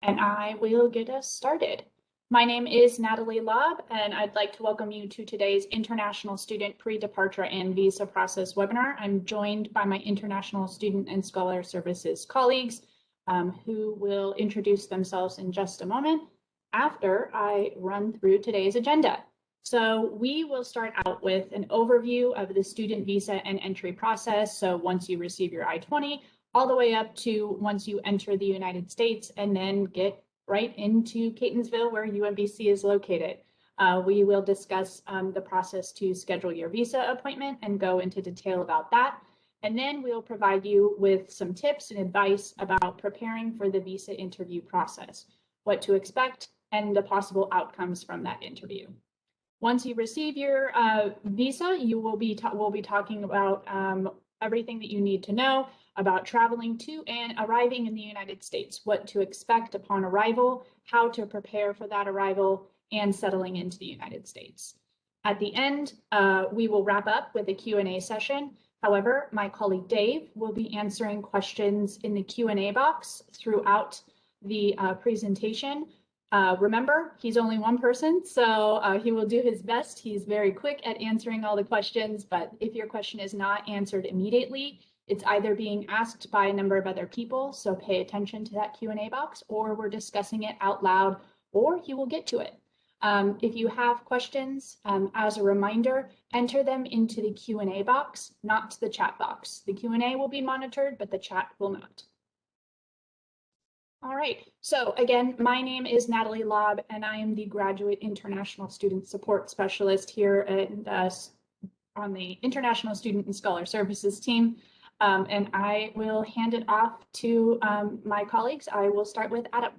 And I will get us started. My name is Natalie Lobb, and I'd like to welcome you to today's International Student Pre-Departure and Visa Process webinar. I'm joined by my International Student and Scholar Services colleagues who will introduce themselves in just a moment after I run through today's agenda. So we will start out with an overview of the student visa and entry process. So once you receive your I-20, all the way up to once you enter the United States and then get right into Catonsville, where UMBC is located. We will discuss the process to schedule your visa appointment and go into detail about that. And then we'll provide you with some tips and advice about preparing for the visa interview process, what to expect, and the possible outcomes from that interview. Once you receive your visa, we'll be talking about everything that you need to know about traveling to and arriving in the United States, what to expect upon arrival, how to prepare for that arrival, and settling into the United States. At the end, we will wrap up with a Q&A session. However, my colleague Dave will be answering questions in the Q&A box throughout the presentation. Remember, he's only one person, so he will do his best. He's very quick at answering all the questions, but if your question is not answered immediately, it's either being asked by a number of other people, so pay attention to that Q&A box, or we're discussing it out loud, or he will get to it. If you have questions, as a reminder, enter them into the Q&A box, not the chat box. The Q&A will be monitored, but the chat will not. All right, so again, my name is Natalie Lobb, and I am the Graduate International Student Support Specialist here on the International Student and Scholar Services team. And I will hand it off to my colleagues. I will start with Adam.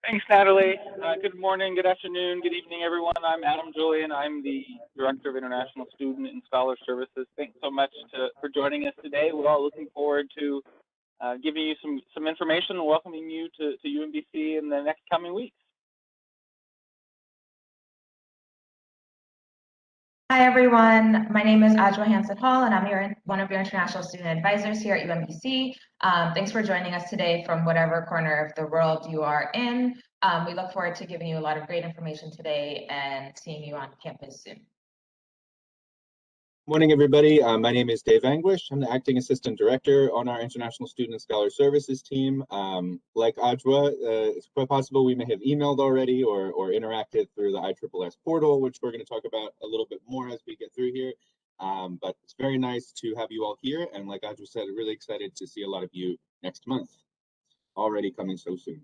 Thanks, Natalie. Good morning, good afternoon, good evening, everyone. I'm Adam Julian. I'm the Director of International Student and Scholar Services. Thanks so much for joining us today. We're all looking forward to giving you some information and welcoming you to UMBC in the next coming weeks. Hi, everyone. My name is Ajwa Hansen-Hall, and I'm one of your international student advisors here at UMBC. Thanks for joining us today from whatever corner of the world you are in. We look forward to giving you a lot of great information today and seeing you on campus soon. Morning, everybody. My name is Dave Anguish. I'm the Acting Assistant Director on our International Student and Scholar Services team. Like Ajwa, it's quite possible we may have emailed already or interacted through the ISSS portal, which we're going to talk about a little bit more as we get through here. But it's very nice to have you all here. And like Ajwa said, really excited to see a lot of you next month, already coming so soon.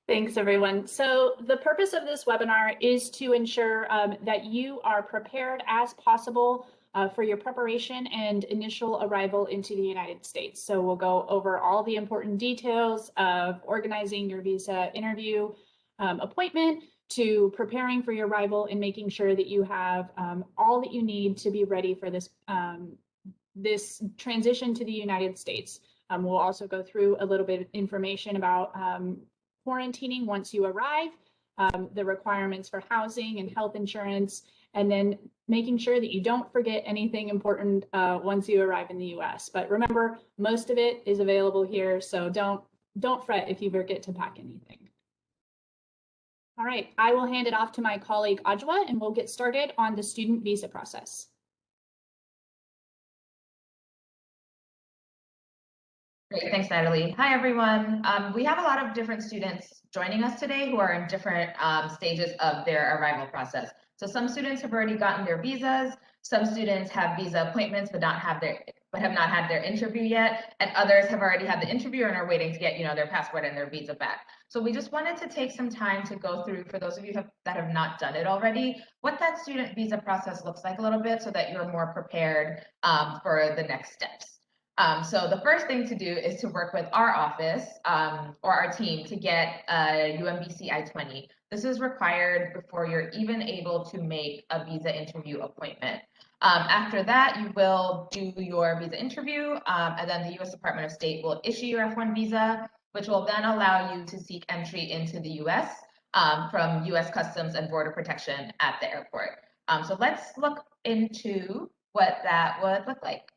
Thanks, everyone. So the purpose of this webinar is to ensure that you are prepared as possible for your preparation and initial arrival into the United States. So we'll go over all the important details of organizing your visa interview appointment, to preparing for your arrival and making sure that you have all that you need to be ready for this, this transition to the United States. We'll also go through a little bit of information about quarantining once you arrive, the requirements for housing and health insurance, and then making sure that you don't forget anything important once you arrive in the US. But remember, most of it is available here, so don't fret if you forget to pack anything. All right, I will hand it off to my colleague Ajwa, and we'll get started on the student visa process. Great, thanks, Natalie. Hi, everyone. We have a lot of different students joining us today who are in different stages of their arrival process. So some students have already gotten their visas. Some students have visa appointments but have not had their interview yet, and others have already had the interview and are waiting to get their passport and their visa back. So we just wanted to take some time to go through, for those of you that have not done it already, what that student visa process looks like a little bit so that you're more prepared for the next steps. So the first thing to do is to work with our office or our team to get a UMBC I-20. This is required before you're even able to make a visa interview appointment. After that, you will do your visa interview, and then the U.S. Department of State will issue your F1 visa, which will then allow you to seek entry into the U.S. From U.S. Customs and Border Protection at the airport. So let's look into what that would look like.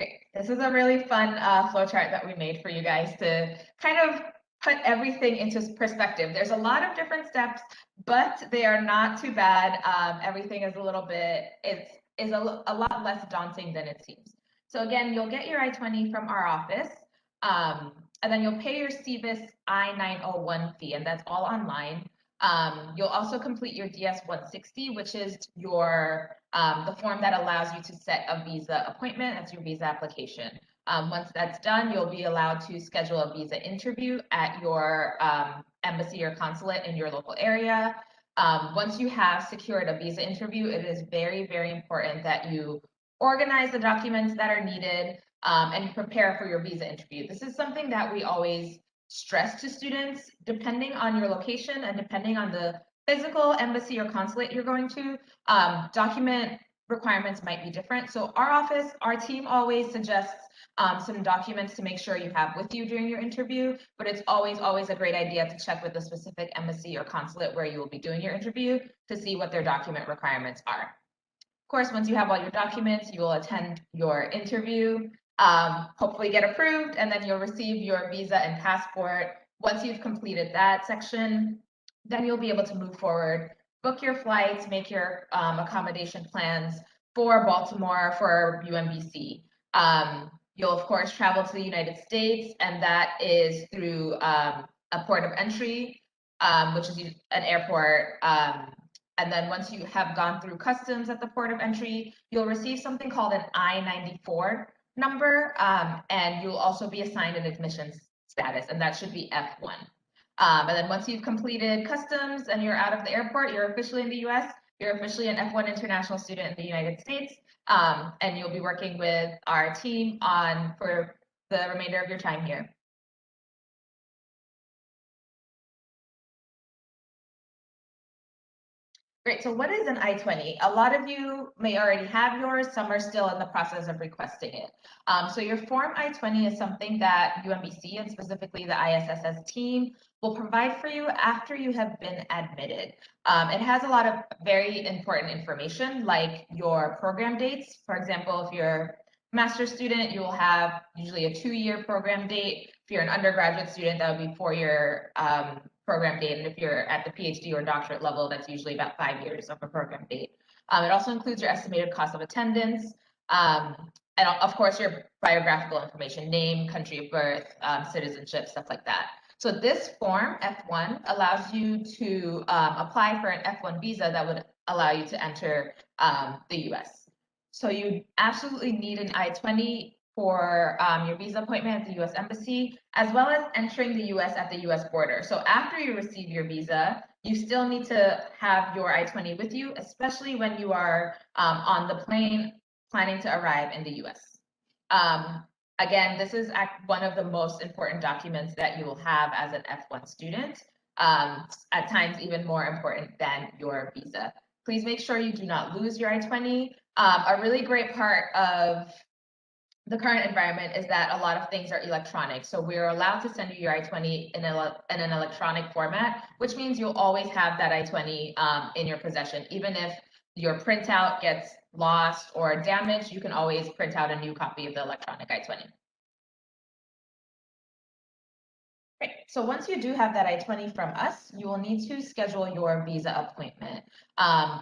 Great. This is a really fun flowchart that we made for you guys to kind of put everything into perspective. There's a lot of different steps, but they are not too bad. Everything is a little bit, is a lot less daunting than it seems. So again, you'll get your I-20 from our office, and then you'll pay your CVIS I-901 fee, and that's all online. You'll also complete your DS-160, which is your the form that allows you to set a visa appointment. That's your visa application. Once that's done, you'll be allowed to schedule a visa interview at your embassy or consulate in your local area. Once you have secured a visa interview, it is very, very important that you organize the documents that are needed and you prepare for your visa interview. This is something that we always stress to students. Depending on your location and depending on the physical embassy or consulate you're going to, document requirements might be different. So our team always suggests some documents to make sure you have with you during your interview, but it's always a great idea to check with the specific embassy or consulate where you will be doing your interview to see what their document requirements are. Of course, once you have all your documents, you will attend your interview, hopefully get approved, and then you'll receive your visa and passport. Once you've completed that section, then you'll be able to move forward, book your flights, make your accommodation plans for Baltimore, for UMBC. You'll of course travel to the United States, and that is through a port of entry, which is an airport. And then once you have gone through customs at the port of entry, you'll receive something called an I-94 number, and you'll also be assigned an admissions status, and that should be F1. And then once you've completed customs and you're out of the airport, you're officially in the US, you're officially an F1 international student in the United States, and you'll be working with our team for the remainder of your time here. Great, so what is an I-20? A lot of you may already have yours, some are still in the process of requesting it. So your Form I-20 is something that UMBC and specifically the ISSS team will provide for you after you have been admitted. It has a lot of very important information like your program dates. For example, if you're a master's student, you will have usually a 2-year program date. If you're an undergraduate student, that would be 4-year program date, and if you're at the PhD or doctorate level, that's usually about 5 years of a program date. It also includes your estimated cost of attendance, and of course your biographical information, name, country of birth, citizenship, stuff like that. So this form, F1, allows you to apply for an F1 visa that would allow you to enter the US. So you absolutely need an I-20 for your visa appointment at the US Embassy, as well as entering the US at the US border. So after you receive your visa, you still need to have your I-20 with you, especially when you are on the plane planning to arrive in the US. Again, this is one of the most important documents that you will have as an F1 student, at times even more important than your visa. Please make sure you do not lose your I-20. A really great part of the current environment is that a lot of things are electronic. So we're allowed to send you your I-20 in an electronic format, which means you'll always have that I-20 in your possession. Even if your printout gets lost or damaged, you can always print out a new copy of the electronic I-20. Great. So once you do have that I-20 from us, you will need to schedule your visa appointment.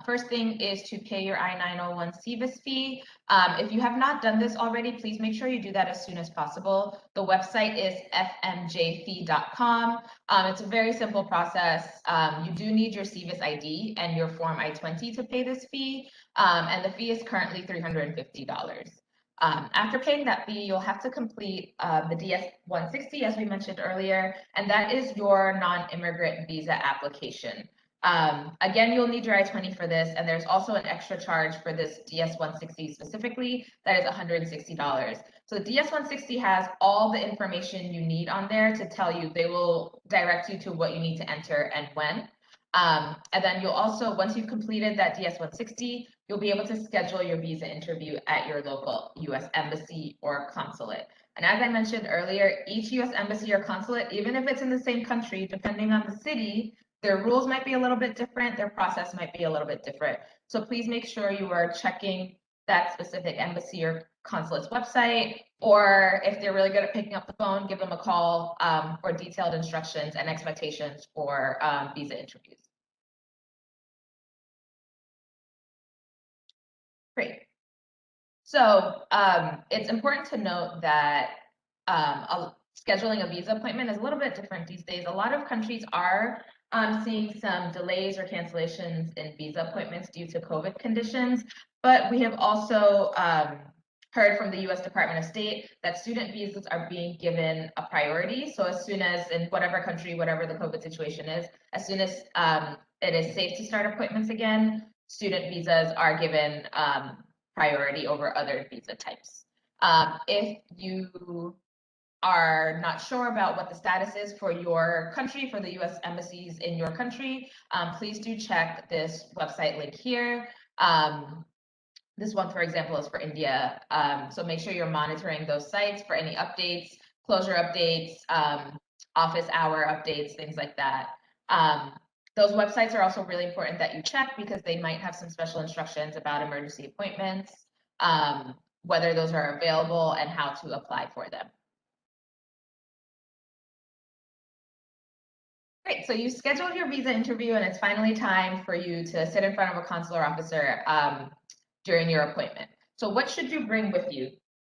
First thing is to pay your I-901 CVIS fee. If you have not done this already, please make sure you do that as soon as possible. The website is fmjfee.com. It's a very simple process. You do need your CVIS ID and your Form I-20 to pay this fee, and the fee is currently $350. After paying that fee, you'll have to complete the DS-160, as we mentioned earlier, and that is your non-immigrant visa application. Again, you'll need your I-20 for this, and there's also an extra charge for this DS-160 specifically, that is $160. So the DS-160 has all the information you need on there to tell you. They will direct you to what you need to enter and when. And then you'll also, once you've completed that DS-160, you'll be able to schedule your visa interview at your local US Embassy or consulate. And as I mentioned earlier, each US Embassy or consulate, even if it's in the same country, depending on the city, their rules might be a little bit different, their process might be a little bit different. So please make sure you are checking that specific embassy or consulate's website, or if they're really good at picking up the phone, give them a call for detailed instructions and expectations for visa interviews. Great. So it's important to note that scheduling a visa appointment is a little bit different these days. A lot of countries are seeing some delays or cancellations in visa appointments due to COVID conditions, but we have also heard from the U.S. Department of State that student visas are being given a priority. So as soon as, in whatever country, whatever the COVID situation is, as soon as it is safe to start appointments again, student visas are given priority over other visa types. If you are not sure about what the status is for your country, for the U.S. embassies in your country, please do check this website link here. This one, for example, is for India. So make sure you're monitoring those sites for any updates, closure updates, office hour updates, things like that. Those websites are also really important that you check because they might have some special instructions about emergency appointments, whether those are available and how to apply for them. Great, so you scheduled your visa interview and it's finally time for you to sit in front of a consular officer during your appointment. So what should you bring with you?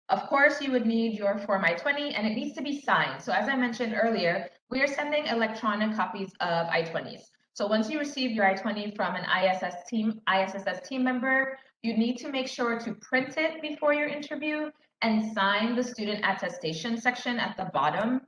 Of course, you would need your Form I-20 and it needs to be signed. So as I mentioned earlier, we are sending electronic copies of I-20s. So once you receive your I-20 from an ISSS team member, you need to make sure to print it before your interview and sign the student attestation section at the bottom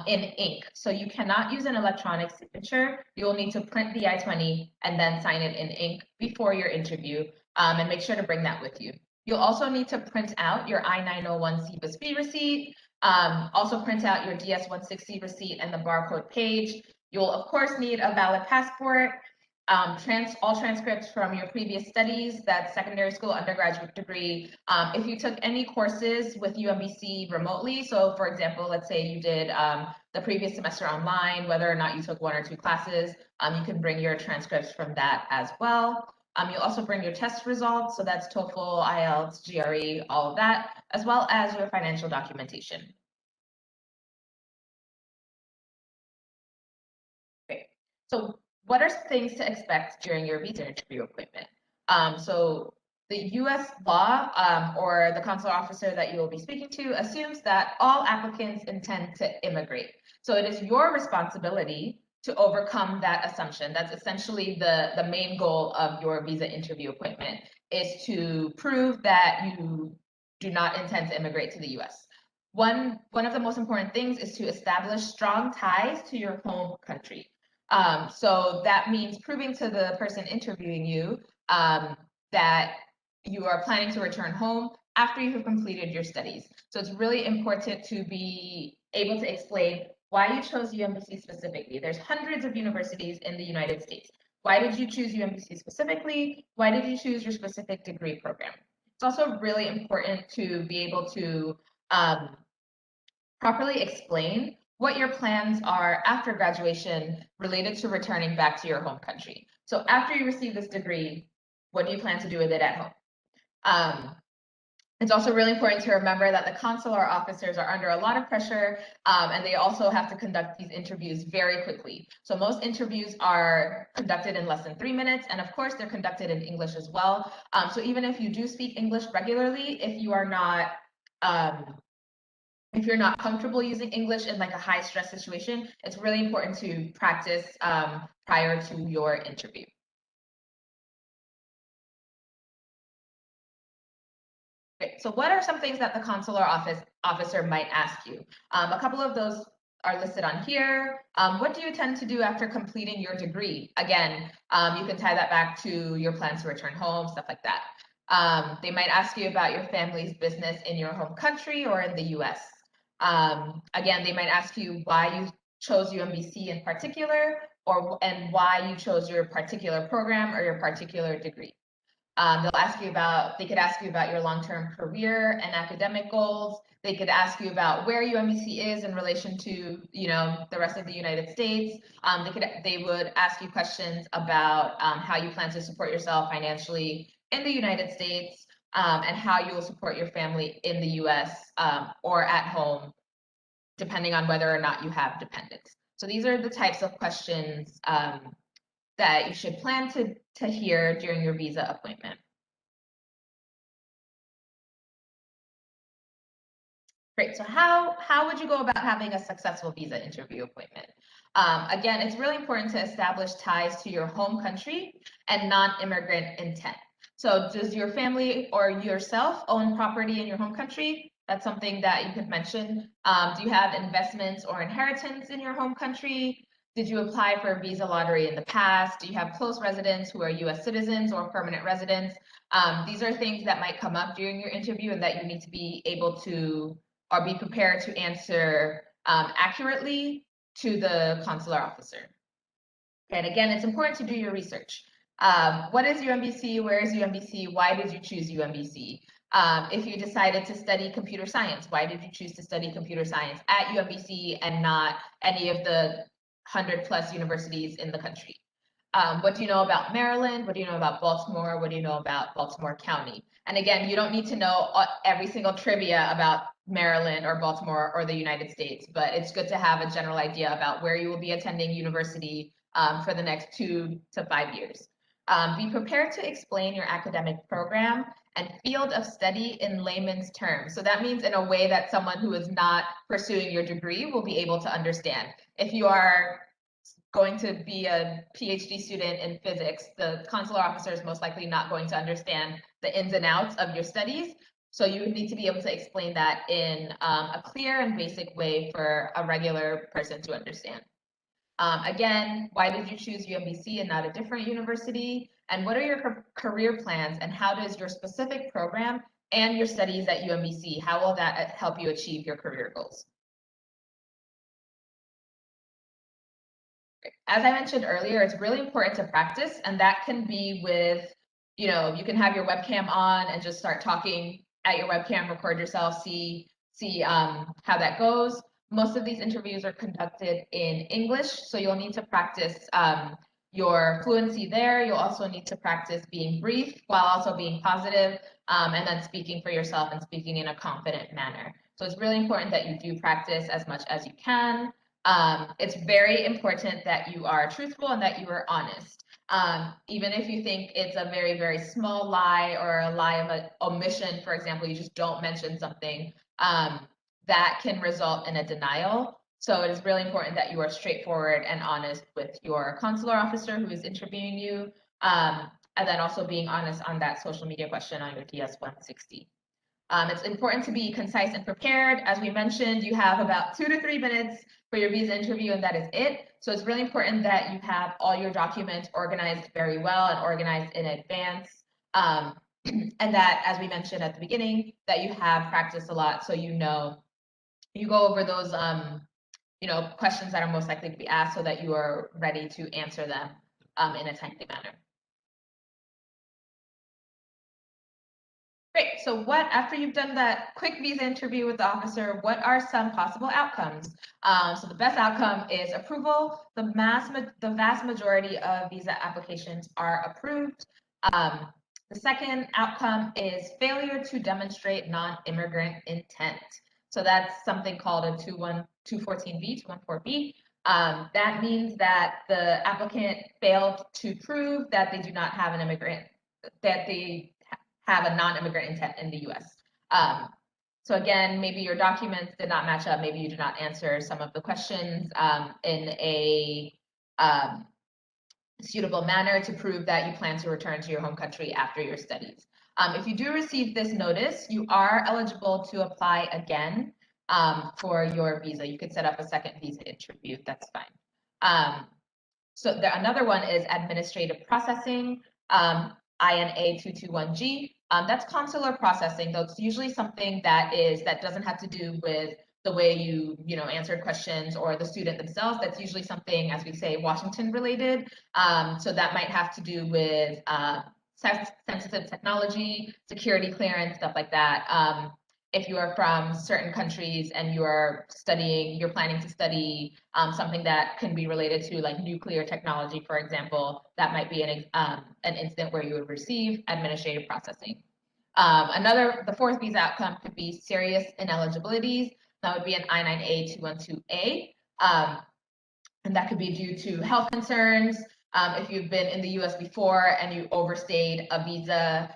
in ink. So you cannot use an electronic signature. You will need to print the I-20 and then sign it in ink before your interview, and make sure to bring that with you. You'll also need to print out your I-901 CBSB receipt, also print out your DS-160 receipt and the barcode page. You'll of course need a valid passport, all transcripts from your previous studies, that's secondary school, undergraduate degree. If you took any courses with UMBC remotely, so for example, let's say you did the previous semester online, whether or not you took 1 or 2 classes, you can bring your transcripts from that as well. You'll also bring your test results, so that's TOEFL, IELTS, GRE, all of that, as well as your financial documentation. Great. So what are things to expect during your visa interview appointment? So the U.S. law or the consular officer that you will be speaking to assumes that all applicants intend to immigrate. So it is your responsibility to overcome that assumption. That's essentially the main goal of your visa interview appointment, is to prove that you do not intend to immigrate to the U.S. One of the most important things is to establish strong ties to your home country. So that means proving to the person interviewing you that you are planning to return home after you have completed your studies. So it's really important to be able to explain why you chose UMBC specifically. There's hundreds of universities in the United States. Why did you choose UMBC specifically? Why did you choose your specific degree program? It's also really important to be able to properly explain what your plans are after graduation related to returning back to your home country. So after you receive this degree, what do you plan to do with it at home? It's also really important to remember that the consular officers are under a lot of pressure, and they also have to conduct these interviews very quickly. So most interviews are conducted in less than 3 minutes, and of course they're conducted in English as well. So even if you do speak English regularly, if you are not comfortable using English in like a high stress situation, it's really important to practice prior to your interview. Okay, so what are some things that the consular officer might ask you? A couple of those are listed on here. What do you intend to do after completing your degree? Again, you can tie that back to your plans to return home, stuff like that. They might ask you about your family's business in your home country or in the US. Again, they might ask you why you chose UMBC in particular, and why you chose your particular program or your particular degree. They could ask you about your long-term career and academic goals. They could ask you about where UMBC is in relation to, the rest of the United States. They would ask you questions about how you plan to support yourself financially in the United States. and how you will support your family in the US or at home, depending on whether or not you have dependents. So these are the types of questions that you should plan to hear during your visa appointment. Great, so how would you go about having a successful visa interview appointment? Again, it's really important to establish ties to your home country and non-immigrant intent. So does your family or yourself own property in your home country? That's something that you could mention. Do you have investments or inheritance in your home country? Did you apply for a visa lottery in the past? Do you have close residents who are US citizens or permanent residents? These are things that might come up during your interview and that you need to be able to or be prepared to answer accurately to the consular officer. And again, it's important to do your research. What is UMBC? Where is UMBC? Why did you choose UMBC? If you decided to study computer science, why did you choose to study computer science at UMBC and not any of the 100+ universities in the country? What do you know about Maryland? What do you know about Baltimore? What do you know about Baltimore County? And again, you don't need to know every single trivia about Maryland or Baltimore or the United States, but it's good to have a general idea about where you will be attending university for the next 2 to 5 years. Be prepared to explain your academic program and field of study in layman's terms. So that means in a way that someone who is not pursuing your degree will be able to understand. If you are going to be a PhD student in physics, the consular officer is most likely not going to understand the ins and outs of your studies. So you would need to be able to explain that in a clear and basic way for a regular person to understand. Again, why did you choose UMBC and not a different university? And what are your career plans and how does your specific program and your studies at UMBC, how will that help you achieve your career goals? As I mentioned earlier, it's really important to practice, and that can be with, you can have your webcam on and just start talking at your webcam, record yourself, see how that goes. Most of these interviews are conducted in English, so you'll need to practice your fluency there. You'll also need to practice being brief while also being positive, and then speaking for yourself and speaking in a confident manner. So it's really important that you do practice as much as you can. It's very important that you are truthful and that you are honest. Even if you think it's a very, very small lie or a lie of an omission, for example, you just don't mention something, that can result in a denial. So it is really important that you are straightforward and honest with your consular officer who is interviewing you, and then also being honest on that social media question on your DS-160. It's important to be concise and prepared. As we mentioned, you have about 2 to 3 minutes for your visa interview, and that is it. So it's really important that you have all your documents organized very well and organized in advance. And that, as we mentioned at the beginning, that you have practiced a lot, so you go over those questions that are most likely to be asked so that you are ready to answer them in a timely manner. Great, so after you've done that quick visa interview with the officer, what are some possible outcomes? So the best outcome is approval. The vast majority of visa applications are approved. The second outcome is failure to demonstrate non-immigrant intent. So that's something called a 214B, 214B. That means that the applicant failed to prove that they do not have an immigrant, that they have a non-immigrant intent in the US. So again, maybe your documents did not match up, maybe you did not answer some of the questions in a suitable manner to prove that you plan to return to your home country after your studies. If you do receive this notice, you are eligible to apply again for your visa. You could set up a second visa interview, that's fine. So another one is administrative processing, INA 221G. That's consular processing, though it's usually something that doesn't have to do with the way you answered questions or the student themselves. That's usually something, as we say, Washington related. So that might have to do with sensitive technology, security clearance, stuff like that. If you are from certain countries and you're planning to study something that can be related to like nuclear technology, for example, that might be an incident where you would receive administrative processing. The fourth visa outcome could be serious ineligibilities. That would be an I-9A 212A. And that could be due to health concerns, if you've been in the US before and you overstayed a visa,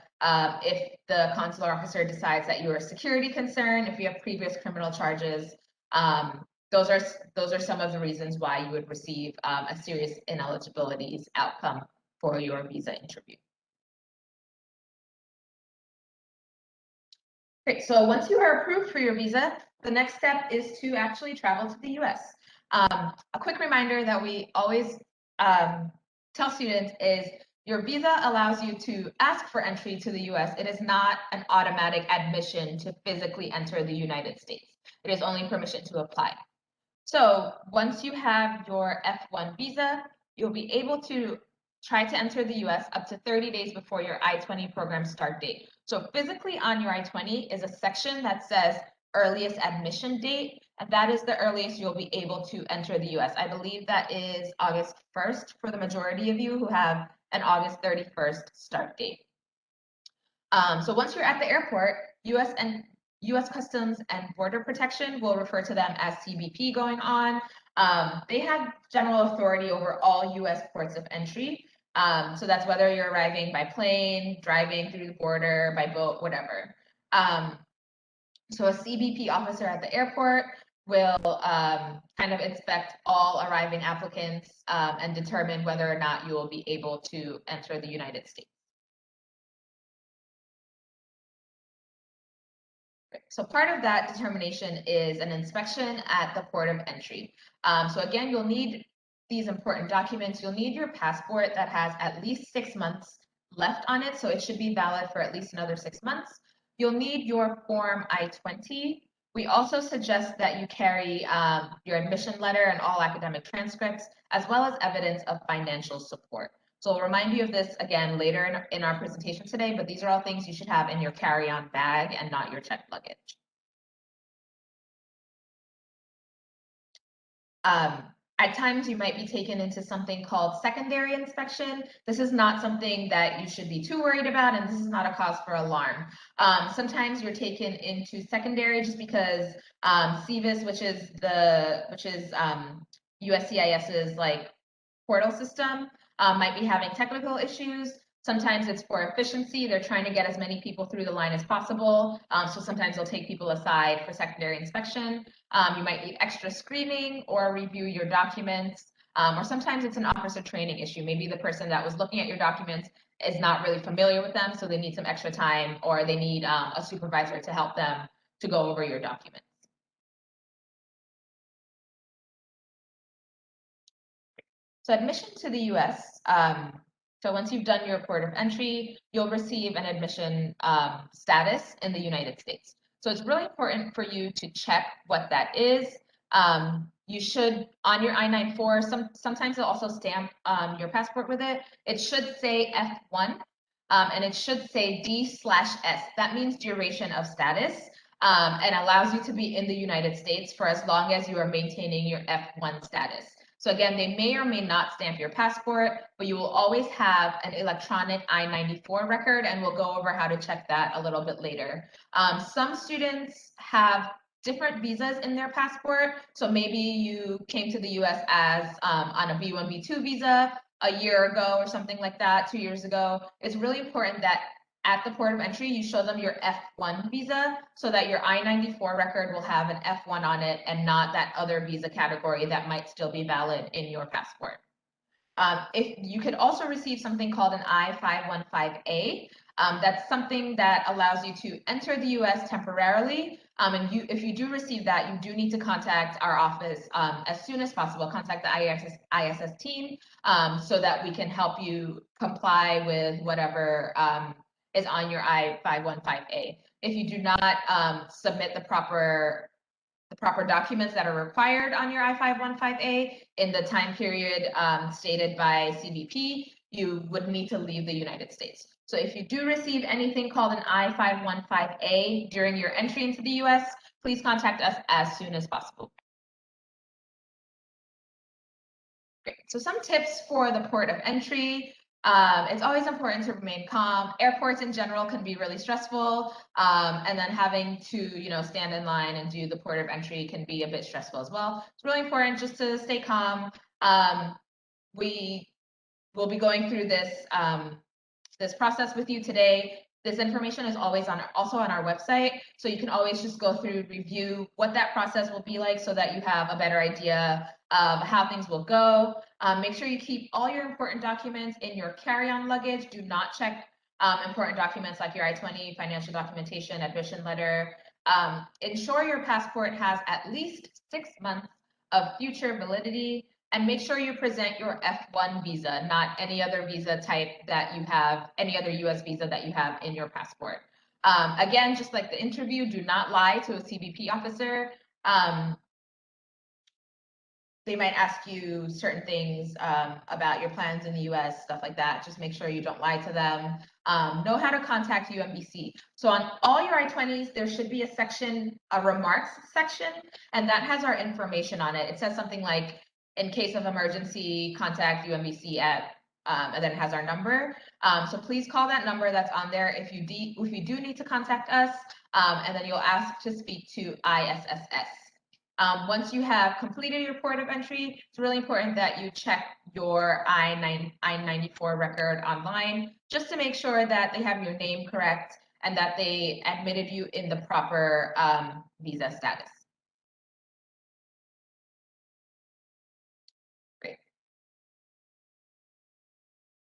if the consular officer decides that you're a security concern, if you have previous criminal charges, those are some of the reasons why you would receive a serious ineligibilities outcome for your visa interview. Great, so once you are approved for your visa, the next step is to actually travel to the US. A quick reminder that we always tell students is your visa allows you to ask for entry to the US. It is not an automatic admission to physically enter the United States. It is only permission to apply. So once you have your F1 visa, you'll be able to try to enter the US up to 30 days before your I-20 program start date. So physically on your I-20 is a section that says earliest admission date, and that is the earliest you'll be able to enter the US. I believe that is August 1st for the majority of you who have an August 31st start date. So once you're at the airport, US Customs and Border Protection, will refer to them as CBP going on. They have general authority over all US ports of entry. So that's whether you're arriving by plane, driving through the border, by boat, whatever. So a CBP officer at the airport will kind of inspect all arriving applicants and determine whether or not you will be able to enter the United States. So part of that determination is an inspection at the port of entry. So again, you'll need these important documents. You'll need your passport that has at least 6 months left on it, so it should be valid for at least another 6 months. You'll need your Form I-20. We also suggest that you carry your admission letter and all academic transcripts, as well as evidence of financial support. So I'll remind you of this again later in our presentation today, but these are all things you should have in your carry-on bag and not your checked luggage. At times you might be taken into something called secondary inspection. This is not something that you should be too worried about, and this is not a cause for alarm. Sometimes you're taken into secondary just because CVIS, which is USCIS's like portal system, might be having technical issues. Sometimes it's for efficiency. They're trying to get as many people through the line as possible. So sometimes they'll take people aside for secondary inspection. You might need extra screening or review your documents. Or sometimes it's an officer training issue. Maybe the person that was looking at your documents is not really familiar with them, so they need some extra time, or they need a supervisor to help them to go over your documents. So admission to the US, so once you've done your port of entry, you'll receive an admission status in the United States. So it's really important for you to check what that is. You should, on your I-94, sometimes they'll also stamp your passport with it. It should say F1, and it should say D/S. That means duration of status, and allows you to be in the United States for as long as you are maintaining your F1 status. So again, they may or may not stamp your passport, but you will always have an electronic I-94 record, and we'll go over how to check that a little bit later. Some students have different visas in their passport. So maybe you came to the US as on a B1, B2 visa a year ago or something like that, 2 years ago. It's really important that at the port of entry, you show them your F1 visa so that your I-94 record will have an F1 on it and not that other visa category that might still be valid in your passport. If you could also receive something called an I-515A. That's something that allows you to enter the US temporarily. And if you do receive that, you do need to contact our office as soon as possible. Contact the ISS team so that we can help you comply with whatever is on your I-515A. If you do not submit the proper documents that are required on your I-515A in the time period stated by CBP, you would need to leave the United States. So if you do receive anything called an I-515A during your entry into the US, please contact us as soon as possible. Great. So some tips for the port of entry. It's always important to remain calm. Airports in general can be really stressful. And then having to, stand in line and do the port of entry can be a bit stressful as well. It's really important just to stay calm. We will be going through this process with you today. This information is always also on our website, so you can always just go through, review what that process will be like so that you have a better idea of how things will go. Make sure you keep all your important documents in your carry-on luggage. Do not check important documents like your I-20, financial documentation, admission letter. Ensure your passport has at least 6 months of future validity. And make sure you present your F1 visa, not any other visa type that you have, any other US visa that you have in your passport. Again, just like the interview, do not lie to a CBP officer. They might ask you certain things about your plans in the US, stuff like that. Just make sure you don't lie to them. Know how to contact UMBC. So on all your I-20s, there should be a section, a remarks section, and that has our information on it. It says something like, in case of emergency, contact UMBC at, and then it has our number. So please call that number that's on there if you do need to contact us, and then you'll ask to speak to ISSS. Once you have completed your port of entry, it's really important that you check your I-94 record online, just to make sure that they have your name correct and that they admitted you in the proper visa status. Great.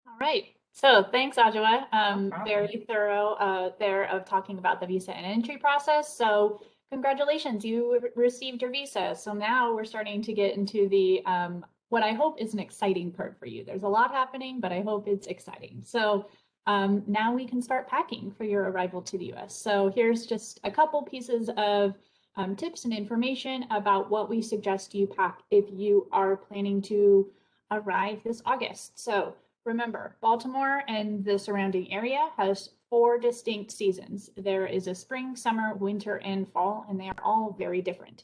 All right. So thanks, Ajwa. No problem. Very thorough there of talking about the visa and entry process. So congratulations, you received your visa. So now we're starting to get into the what I hope is an exciting part for you. There's a lot happening, but I hope it's exciting. So now we can start packing for your arrival to the US. So here's just a couple pieces of tips and information about what we suggest you pack if you are planning to arrive this August. So remember, Baltimore and the surrounding area has 4 distinct seasons. There is a spring, summer, winter, and fall, and they are all very different.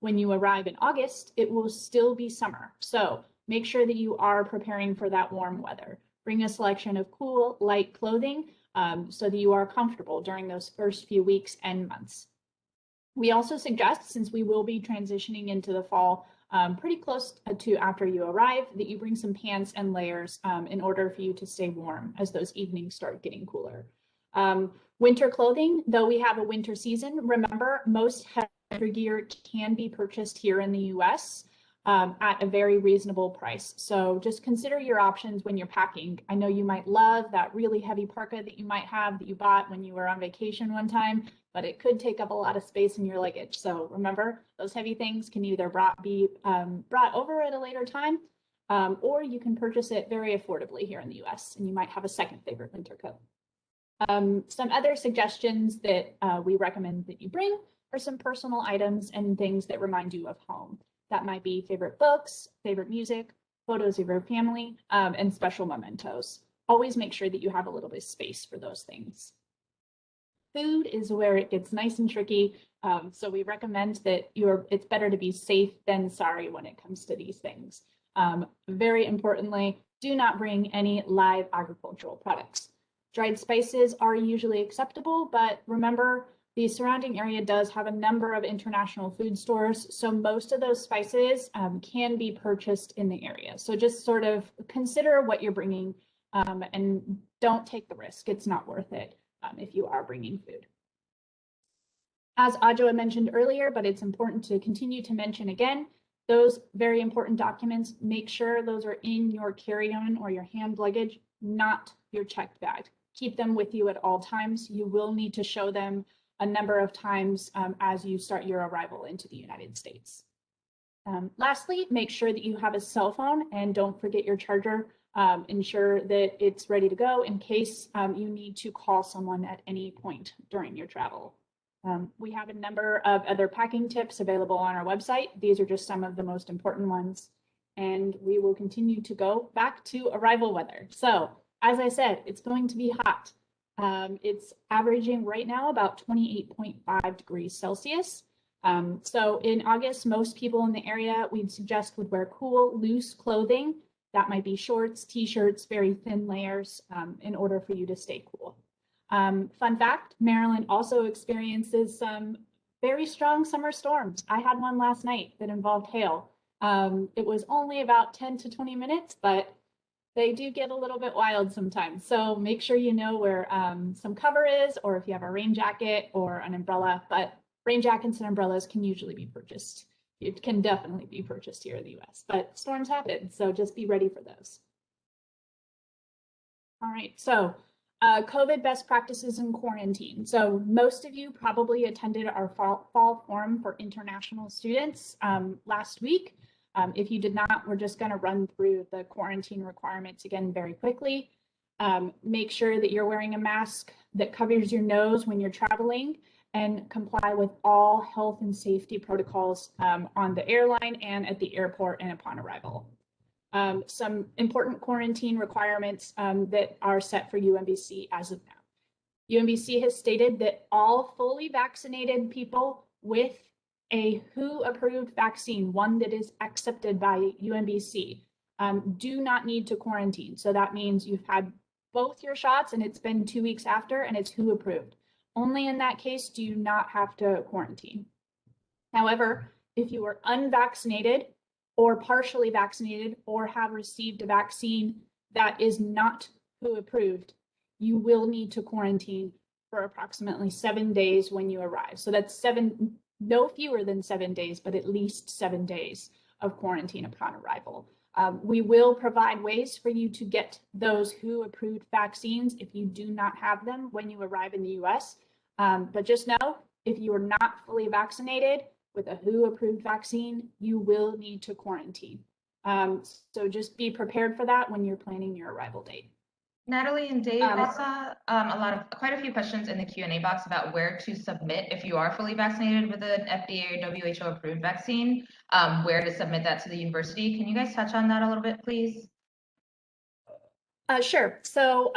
When you arrive in August, it will still be summer. So make sure that you are preparing for that warm weather. Bring a selection of cool, light clothing so that you are comfortable during those first few weeks and months. We also suggest, since we will be transitioning into the fall pretty close to after you arrive, that you bring some pants and layers in order for you to stay warm as those evenings start getting cooler. Winter clothing, though we have a winter season, remember most winter gear can be purchased here in the US at a very reasonable price. So just consider your options when you're packing. I know you might love that really heavy parka that you might have that you bought when you were on vacation one time, but it could take up a lot of space in your luggage. So remember, those heavy things can either be brought over at a later time, or you can purchase it very affordably here in the US, and you might have a second favorite winter coat. Some other suggestions that we recommend that you bring are some personal items and things that remind you of home. That might be favorite books, favorite music, photos of your family, and special mementos. Always make sure that you have a little bit of space for those things. Food is where it gets nice and tricky. So we recommend that it's better to be safe than sorry when it comes to these things. Very importantly, do not bring any live agricultural products. Dried spices are usually acceptable, but remember, the surrounding area does have a number of international food stores, so most of those spices can be purchased in the area. So just sort of consider what you're bringing and don't take the risk. It's not worth it if you are bringing food. As Ajwa mentioned earlier, but it's important to continue to mention again, those very important documents, make sure those are in your carry-on or your hand luggage, not your checked bag. Keep them with you at all times. You will need to show them a number of times as you start your arrival into the United States. Lastly, make sure that you have a cell phone and don't forget your charger. Ensure that it's ready to go in case you need to call someone at any point during your travel. We have a number of other packing tips available on our website. These are just some of the most important ones. And we will continue to go back to arrival weather. So as I said, it's going to be hot. It's averaging right now about 28.5 degrees Celsius. So in August, most people in the area we'd suggest would wear cool, loose clothing That might be shorts, t-shirts, very thin layers in order for you to stay cool. Fun fact, Maryland also experiences some very strong summer storms. I had one last night that involved hail. It was only about 10 to 20 minutes, but they do get a little bit wild sometimes. So make sure you know where some cover is, or if you have a rain jacket or an umbrella, but rain jackets and umbrellas can usually be purchased. It can definitely be purchased here in the US, but storms happen, so just be ready for those. All right, so COVID best practices in quarantine. So most of you probably attended our fall forum for international students last week. If you did not, we're just going to run through the quarantine requirements again very quickly. Make sure that you're wearing a mask that covers your nose when you're traveling, and comply with all health and safety protocols on the airline and at the airport and upon arrival. Some important quarantine requirements that are set for UMBC as of now. UMBC has stated that all fully vaccinated people with a WHO approved vaccine, one that is accepted by UMBC, do not need to quarantine. So that means you've had both your shots and it's been 2 weeks after and it's WHO approved. Only in that case do you not have to quarantine. However, if you are unvaccinated or partially vaccinated or have received a vaccine that is not WHO approved, you will need to quarantine for approximately 7 days when you arrive. So that's no fewer than 7 days, but at least 7 days of quarantine upon arrival. We will provide ways for you to get those WHO approved vaccines if you do not have them when you arrive in the US. But just know, if you are not fully vaccinated with a WHO approved vaccine, you will need to quarantine. So just be prepared for that when you're planning your arrival date. Natalie and Dave, I saw quite a few questions in the Q&A box about where to submit if you are fully vaccinated with an FDA or WHO approved vaccine, where to submit that to the university. Can you guys touch on that a little bit, please? Sure. So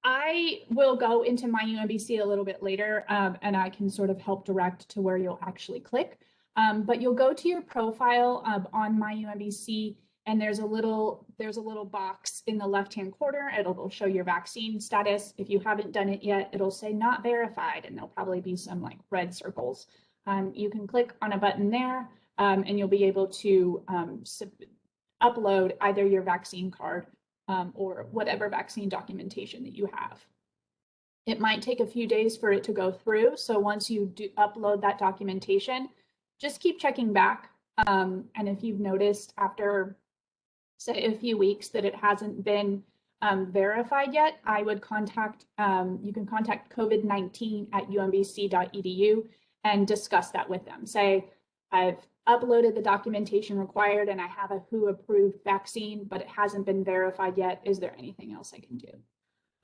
I will go into my UMBC a little bit later, and I can sort of help direct to where you'll actually click. But you'll go to your profile on my UMBC, and there's a little box in the left-hand corner. It'll show your vaccine status. If you haven't done it yet, it'll say not verified, and there'll probably be some like red circles. You can click on a button there, and you'll be able to upload either your vaccine card or whatever vaccine documentation that you have. It might take a few days for it to go through. So once you do upload that documentation, just keep checking back. And if you've noticed after, say, a few weeks that it hasn't been verified yet, I would you can contact covid19@umbc.edu and discuss that with them. Say, I've uploaded the documentation required and I have a WHO approved vaccine, but it hasn't been verified yet. Is there anything else I can do?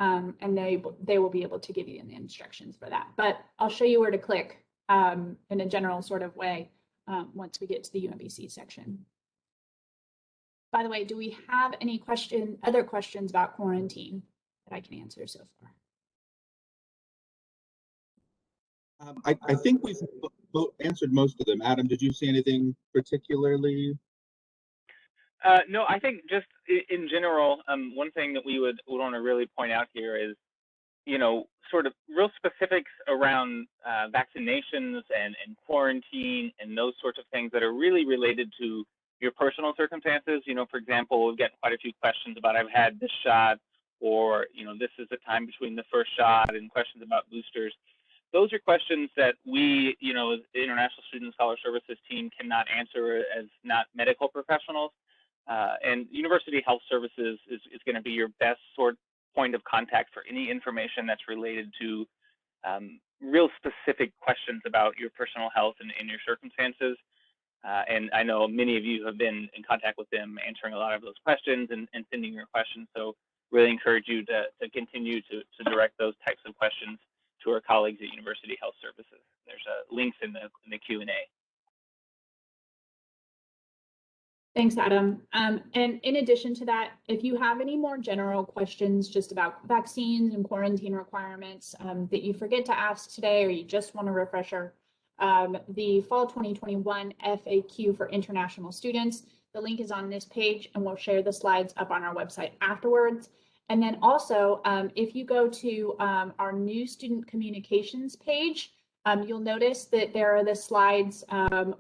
And they will be able to give you the instructions for that. But I'll show you where to click in a general sort of way once we get to the UMBC section. By the way, do we have any other questions about quarantine that I can answer so far? I think we've answered most of them. Adam, did you see anything particularly? No, I think just in general, one thing that we would want to really point out here is, sort of real specifics around vaccinations and quarantine and those sorts of things that are really related to your personal circumstances. For example, we've got quite a few questions about I've had this shot, or, this is the time between the first shot, and questions about boosters. Those are questions that we, the International Student Scholar Services team cannot answer as not medical professionals. And University Health Services is going to be your best point of contact for any information that's related to real specific questions about your personal health and your circumstances. And I know many of you have been in contact with them, answering a lot of those questions and sending your questions. So really encourage you to continue to direct those types of questions to our colleagues at University Health Services. There's links in the Q&A. Thanks, Adam. And in addition to that, if you have any more general questions just about vaccines and quarantine requirements that you forget to ask today, or you just want a refresher, the fall 2021 FAQ for international students. The link is on this page, and we'll share the slides up on our website afterwards. And then also, if you go to our new student communications page, you'll notice that there are the slides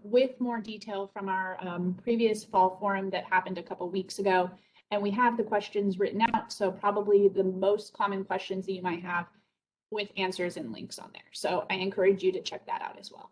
with more detail from our previous fall forum that happened a couple weeks ago. And we have the questions written out, so probably the most common questions that you might have with answers and links on there. So I encourage you to check that out as well.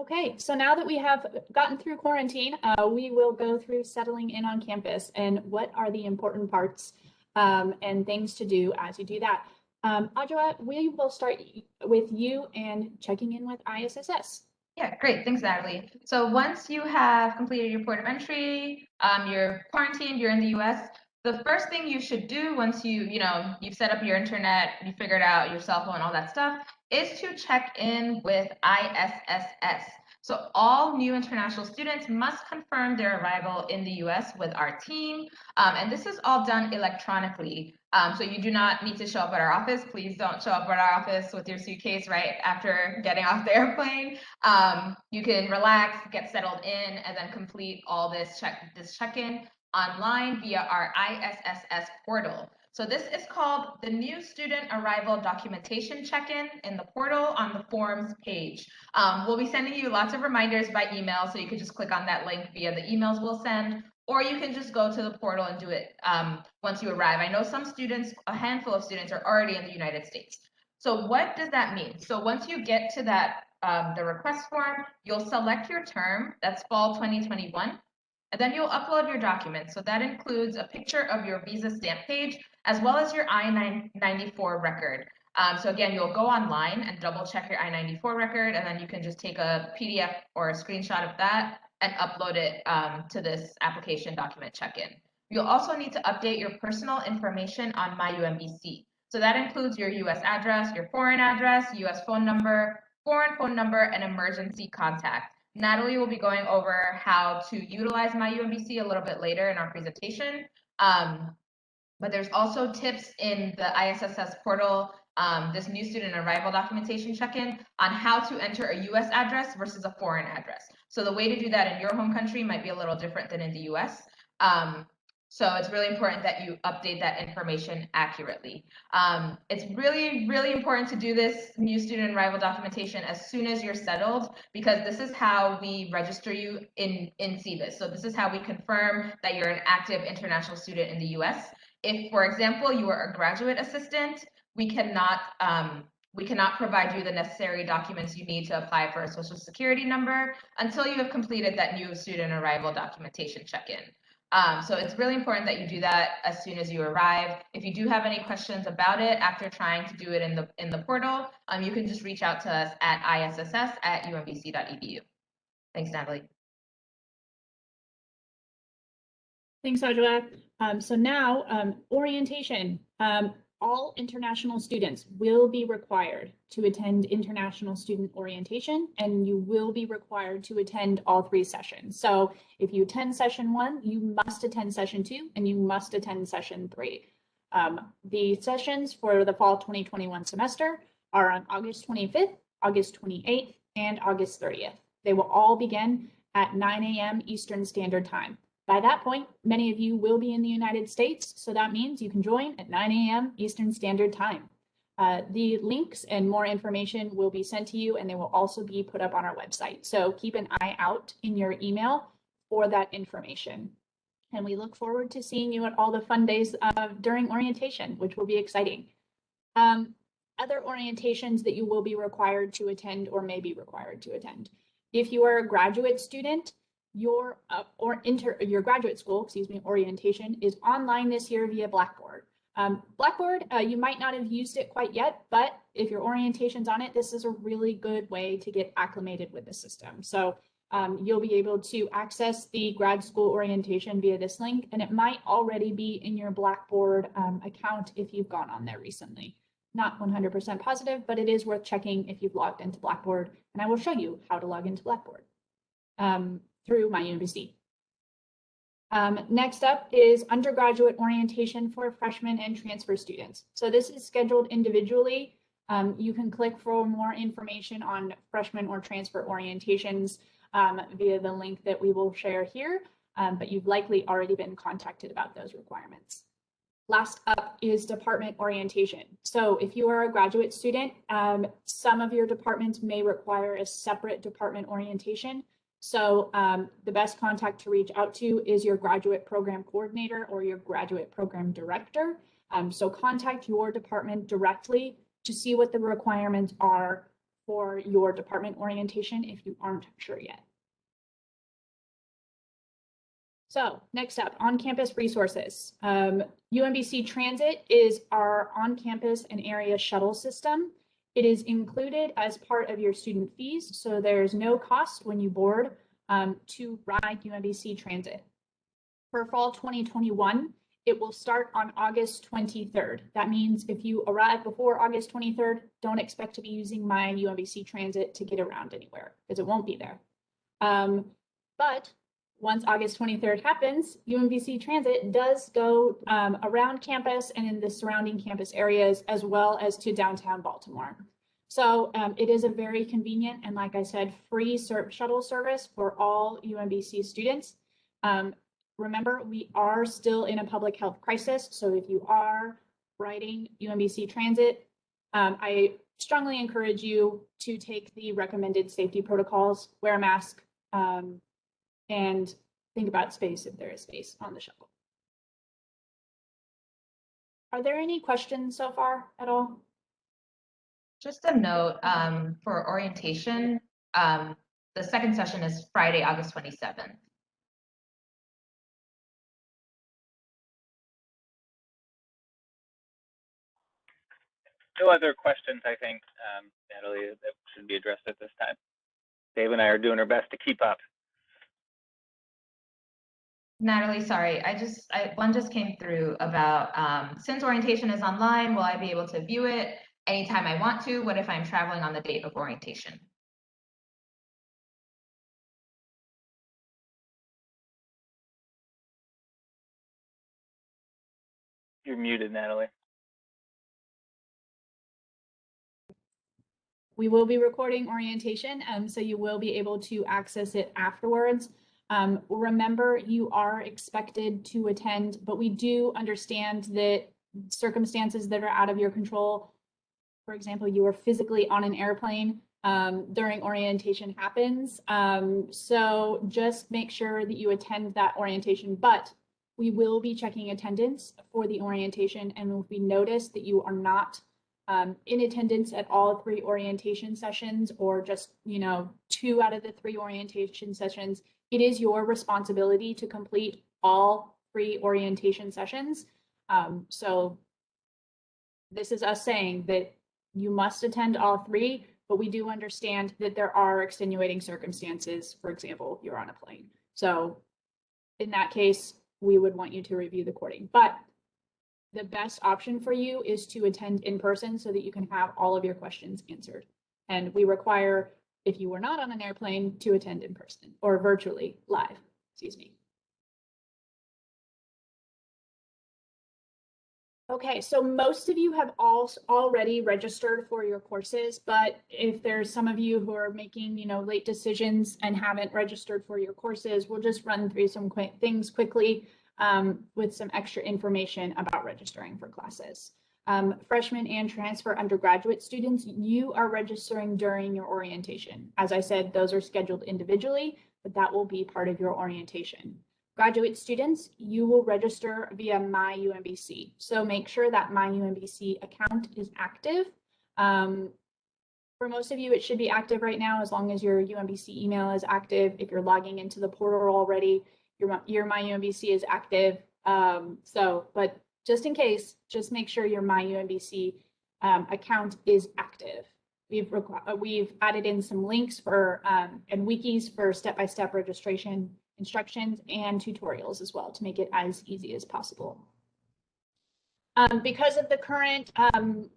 Okay, so now that we have gotten through quarantine, we will go through settling in on campus and what are the important parts and things to do as you do that. Audra, we will start with you and checking in with ISSS. Yeah, great. Thanks, Natalie. So once you have completed your port of entry, you're quarantined, you're in the US, the first thing you should do once you've set up your internet, you figured out your cell phone, all that stuff, is to check in with ISSS. So all new international students must confirm their arrival in the US with our team. And this is all done electronically. So you do not need to show up at our office. Please don't show up at our office with your suitcase right after getting off the airplane. You can relax, get settled in, and then complete all this check-in online via our ISSS portal. So this is called the New Student Arrival Documentation Check-in in the portal on the forms page. We'll be sending you lots of reminders by email, so you can just click on that link via the emails we'll send, or you can just go to the portal and do it once you arrive. I know some students, a handful of students, are already in the United States. So what does that mean? So once you get to that, the request form, you'll select your term, that's fall 2021, and then you'll upload your documents. So that includes a picture of your visa stamp page, as well as your I-94 record. So again, you'll go online and double check your I-94 record, and then you can just take a PDF or a screenshot of that and upload it to this application document check-in. You'll also need to update your personal information on My UMBC. So that includes your US address, your foreign address, US phone number, foreign phone number, and emergency contact. Natalie will be going over how to utilize My UMBC a little bit later in our presentation. But there's also tips in the ISSS portal, this new student arrival documentation check-in, on how to enter a US address versus a foreign address. So the way to do that in your home country might be a little different than in the US. So it's really important that you update that information accurately. It's really, really important to do this new student arrival documentation as soon as you're settled, because this is how we register you in CBIS. So this is how we confirm that you're an active international student in the US. If, for example, you are a graduate assistant, we cannot provide you the necessary documents you need to apply for a social security number until you have completed that new student arrival documentation check-in. So it's really important that you do that as soon as you arrive. If you do have any questions about it after trying to do it in the portal, you can just reach out to us at isss@umbc.edu. Thanks, Natalie. Thanks, Audra. So now, orientation. All international students will be required to attend international student orientation, and you will be required to attend all 3 sessions. So if you attend session 1, you must attend session 2, and you must attend session 3. The sessions for the fall 2021 semester are on August 25th, August 28th, and August 30th. They will all begin at 9 a.m. Eastern Standard Time. By that point, many of you will be in the United States, so that means you can join at 9 a.m. Eastern Standard Time. The links and more information will be sent to you, and they will also be put up on our website. So keep an eye out in your email for that information. And we look forward to seeing you at all the fun days during orientation, which will be exciting. Other orientations that you will be required to attend or may be required to attend. If you are a graduate student, your graduate school, orientation is online this year via Blackboard. Blackboard, you might not have used it quite yet, but if your orientation's on it, this is a really good way to get acclimated with the system. So you'll be able to access the grad school orientation via this link, and it might already be in your Blackboard account if you've gone on there recently. Not 100% positive, but it is worth checking if you've logged into Blackboard, and I will show you how to log into Blackboard through My UMBC. Next up is undergraduate orientation for freshmen and transfer students. So this is scheduled individually You can click for more information on freshman or transfer orientations via the link that we will share here, but you've likely already been contacted about those requirements. Last up is department orientation. So if you are a graduate student, some of your departments may require a separate department orientation. So the best contact to reach out to is your graduate program coordinator or your graduate program director. So contact your department directly to see what the requirements are for your department orientation if you aren't sure yet. So next up, on-campus resources. UMBC Transit is our on-campus and area shuttle system. It is included as part of your student fees, so there's no cost when you board to ride UMBC Transit. For fall 2021, it will start on August 23rd. That means if you arrive before August 23rd, don't expect to be using my UMBC Transit to get around anywhere because it won't be there. But once August 23rd happens, UMBC Transit does go around campus and in the surrounding campus areas, as well as to downtown Baltimore. So it is a very convenient and, like I said, free shuttle service for all UMBC students. Remember, we are still in a public health crisis. So if you are riding UMBC Transit, I strongly encourage you to take the recommended safety protocols, wear a mask, and think about space if there is space on the shuttle. Are there any questions so far at all? Just a note for orientation, the second session is Friday, August 27th. No other questions, I think, Natalie, that should be addressed at this time. Dave and I are doing our best to keep up. Natalie, sorry, one just came through about since orientation is online, will I be able to view it anytime I want to? What if I'm traveling on the date of orientation? You're muted, Natalie. We will be recording orientation, so you will be able to access it afterwards. Remember, you are expected to attend, but we do understand that circumstances that are out of your control, for example, you are physically on an airplane during orientation happens. So just make sure that you attend that orientation, but we will be checking attendance for the orientation. And if we notice that you are not in attendance at all 3 orientation sessions, or just, 2 out of the 3 orientation sessions, it is your responsibility to complete all 3 orientation sessions. So this is us saying that you must attend all 3, but we do understand that there are extenuating circumstances. For example, you're on a plane. So in that case, we would want you to review the recording. But the best option for you is to attend in person so that you can have all of your questions answered. And we require, if you were not on an airplane, to attend in person or virtually live, excuse me. Okay, so most of you have already registered for your courses, but if there's some of you who are making, late decisions and haven't registered for your courses, we'll just run through some things quickly with some extra information about registering for classes. Freshmen and transfer undergraduate students, you are registering during your orientation. As I said, those are scheduled individually, but that will be part of your orientation. Graduate students, you will register via My UMBC. So make sure that My UMBC account is active. For most of you, it should be active right now as long as your UMBC email is active. If you're logging into the portal already, your My UMBC is active. But just in case, just make sure your My UMBC account is active. We've added in some links for and wikis for step-by-step registration instructions and tutorials as well to make it as easy as possible. Because of the current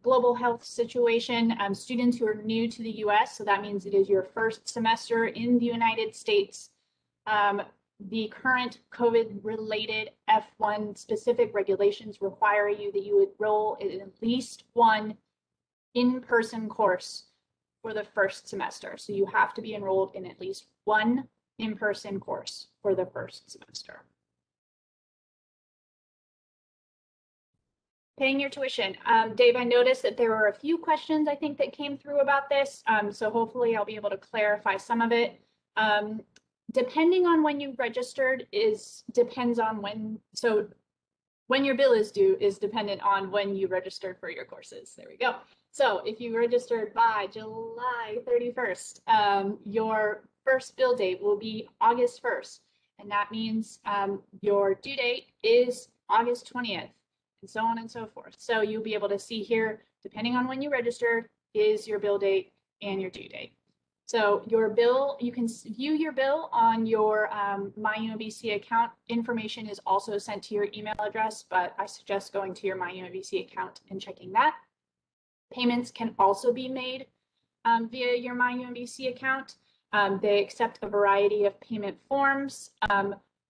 global health situation, students who are new to the US, so that means it is your first semester in the United States, the current COVID-related F1 specific regulations require you that you enroll in at least one in-person course for the first semester. So you have to be enrolled in at least one in-person course for the first semester. Paying your tuition. Dave, I noticed that there were a few questions I think that came through about this. So hopefully I'll be able to clarify some of it. Depending on when you registered depends on when your bill is due is dependent on when you registered for your courses. There we go. So if you registered by July 31st, your first bill date will be August 1st. And that means your due date is August 20th. And so on and so forth. So you'll be able to see here, depending on when you registered, is your bill date and your due date. So your bill, you can view your bill on your My UMBC account. Information is also sent to your email address, but I suggest going to your My UMBC account and checking that. Payments can also be made via your My UMBC account. They accept a variety of payment forms.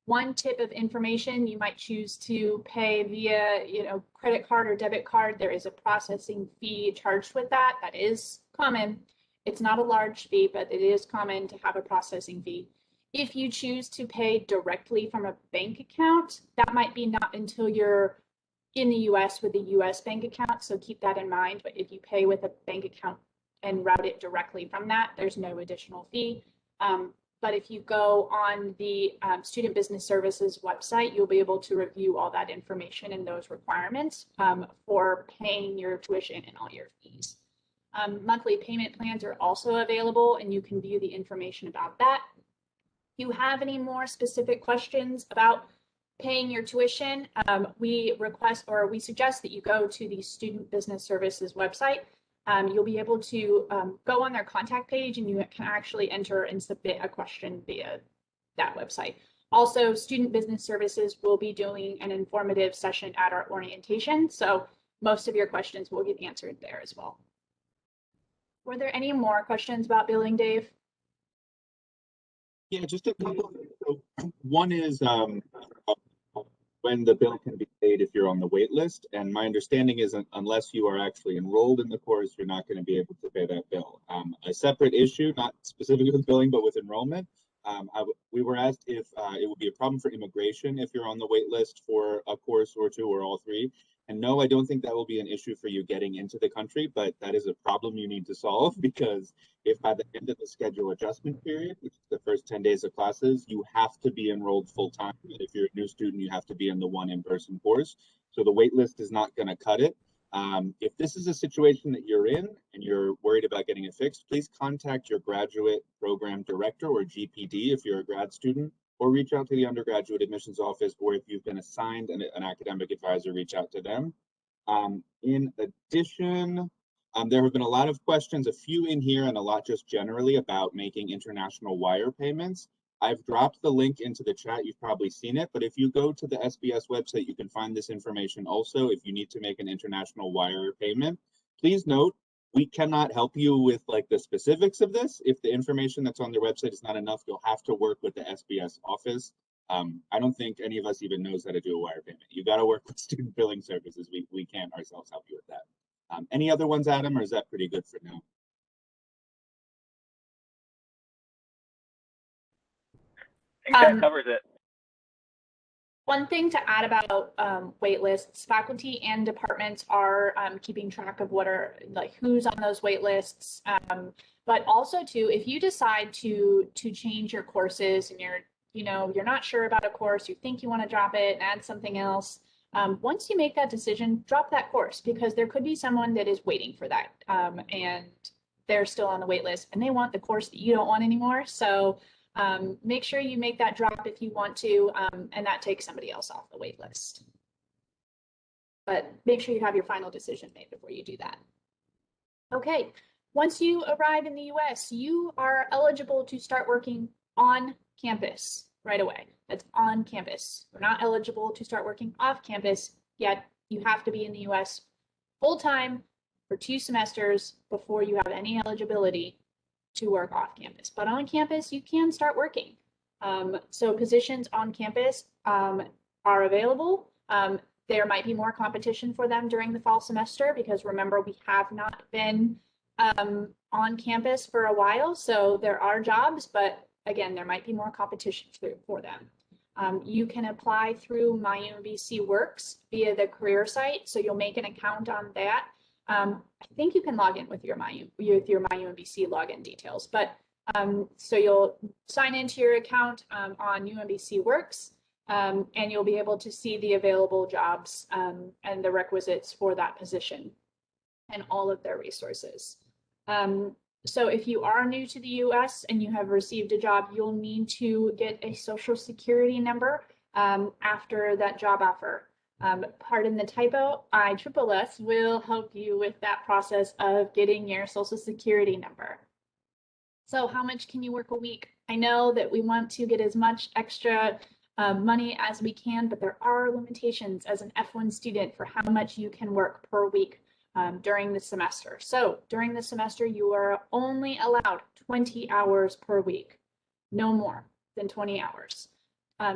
One tip of information, you might choose to pay via, credit card or debit card. There is a processing fee charged with that. That is common. It's not a large fee, but it is common to have a processing fee. If you choose to pay directly from a bank account, that might be not until you're in the US with a US bank account. So keep that in mind. But if you pay with a bank account and route it directly from that, there's no additional fee. But if you go on the Student Business Services website, you'll be able to review all that information and those requirements for paying your tuition and all your fees. Monthly payment plans are also available, and you can view the information about that. If you have any more specific questions about paying your tuition, we suggest that you go to the Student Business Services website. You'll be able to go on their contact page, and you can actually enter and submit a question via that website. Also, Student Business Services will be doing an informative session at our orientation, so most of your questions will get answered there as well. Were there any more questions about billing, Dave? Yeah, just a couple. So one is when the bill can be paid if you're on the wait list. And my understanding is unless you are actually enrolled in the course, you're not going to be able to pay that bill. A separate issue, not specifically with billing, but with enrollment. We were asked if it would be a problem for immigration if you're on the wait list for a course or two or all three. And no, I don't think that will be an issue for you getting into the country, but that is a problem you need to solve, because if by the end of the schedule adjustment period, which is the first 10 days of classes, you have to be enrolled full time. And if you're a new student, you have to be in the one in-person course. So the wait list is not going to cut it. If this is a situation that you're in and you're worried about getting it fixed, please contact your graduate program director or GPD if you're a grad student, or reach out to the undergraduate admissions office, or if you've been assigned an academic advisor, reach out to them. In addition, there have been a lot of questions, a few in here and a lot just generally about making international wire payments. I've dropped the link into the chat. You've probably seen it, but if you go to the SBS website, you can find this information also if you need to make an international wire payment. Please note, we cannot help you with like the specifics of this. If the information that's on their website is not enough, you'll have to work with the SBS office. I don't think any of us even knows how to do a wire payment. You got to work with Student Billing Services. We can't ourselves help you with that. Any other ones, Adam, or is that pretty good for now? I think that covers it. One thing to add about wait lists, faculty and departments are keeping track of who's on those wait lists. But also too, if you decide to change your courses and you're not sure about a course, you think you want to drop it and add something else, once you make that decision, drop that course, because there could be someone that is waiting for that and they're still on the wait list and they want the course that you don't want anymore. So make sure you make that drop if you want to, and that takes somebody else off the wait list. But make sure you have your final decision made before you do that. Okay, once you arrive in the US, you are eligible to start working on campus right away. That's on campus. We're not eligible to start working off campus yet. You have to be in the US full time for 2 semesters before you have any eligibility to work off campus. But on campus, you can start working. So positions on campus are available. There might be more competition for them during the fall semester because remember, we have not been on campus for a while. So there are jobs, but again, there might be more competition for them. You can apply through My UMBC Works via the career site. So you'll make an account on that. I think you can log in with your My UMBC login details, but so you'll sign into your account on UMBC Works, and you'll be able to see the available jobs and the requisites for that position and all of their resources. So if you are new to the US and you have received a job, you'll need to get a social security number after that job offer. Pardon the typo, ISSS will help you with that process of getting your social security number. So how much can you work a week? I know that we want to get as much extra money as we can, but there are limitations as an F1 student for how much you can work per week during the semester. So during the semester, you are only allowed 20 hours per week, no more than 20 hours.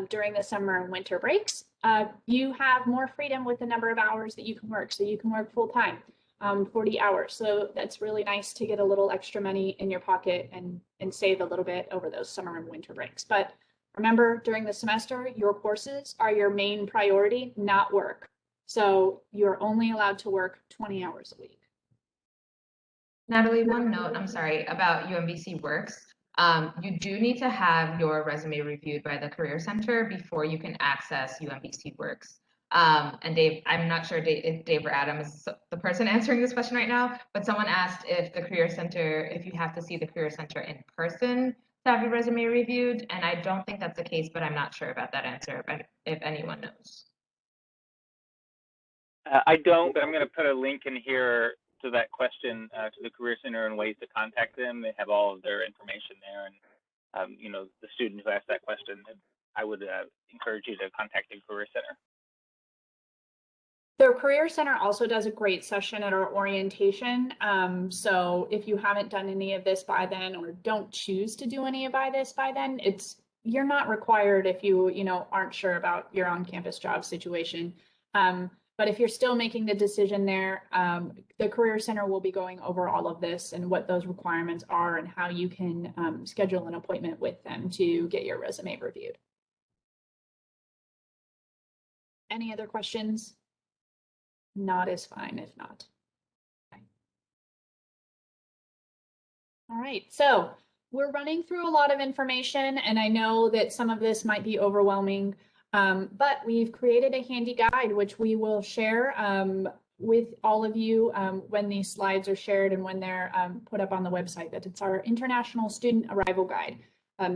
During the summer and winter breaks, you have more freedom with the number of hours that you can work. So you can work full time, 40 hours. So that's really nice to get a little extra money in your pocket and save a little bit over those summer and winter breaks. But remember, during the semester, your courses are your main priority, not work. So you're only allowed to work 20 hours a week. Natalie, one note, I'm sorry, about UMBC Works. You do need to have your resume reviewed by the Career Center before you can access UMBC Works. And Dave, I'm not sure if Dave or Adam is the person answering this question right now, but someone asked if the Career Center, if you have to see the Career Center in person to have your resume reviewed. And I don't think that's the case, but I'm not sure about that answer, but if anyone knows. I don't, but I'm going to put a link in here to that question to the Career Center and ways to contact them. They have all of their information there, and you know, the student who asked that question, I would encourage you to contact the Career Center. The Career Center also does a great session at our orientation. So if you haven't done any of this by then, or don't choose to do any of this by then, you're not required if you aren't sure about your on-campus job situation. But if you're still making the decision there, the Career Center will be going over all of this and what those requirements are and how you can schedule an appointment with them to get your resume reviewed. Any other questions? Not is fine if not. Okay. All right, so we're running through a lot of information, and I know that some of this might be overwhelming. But we've created a handy guide, which we will share with all of you when these slides are shared and when they're put up on the website. That it's our International Student Arrival Guide.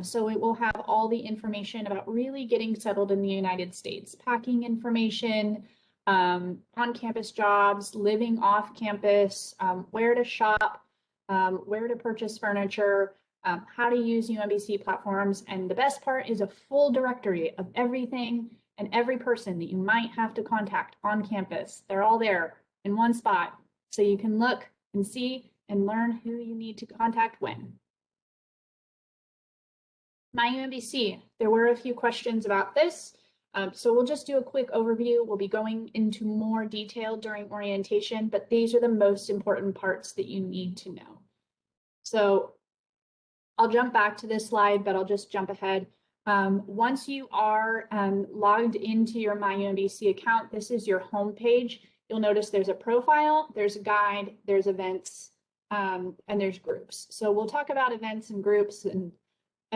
So it will have all the information about really getting settled in the United States, packing information, on-campus jobs, living off campus, where to shop, where to purchase furniture, how to use UMBC platforms, and the best part is a full directory of everything and every person that you might have to contact on campus. They're all there in one spot, so you can look and see and learn who you need to contact when. My UMBC, there were a few questions about this, so we'll just do a quick overview. We'll be going into more detail during orientation, but these are the most important parts that you need to know. So I'll jump back to this slide, but I'll just jump ahead. Once you are logged into your My UMBC account, this is your home page. You'll notice there's a profile, there's a guide, there's events, and there's groups. So we'll talk about events and groups and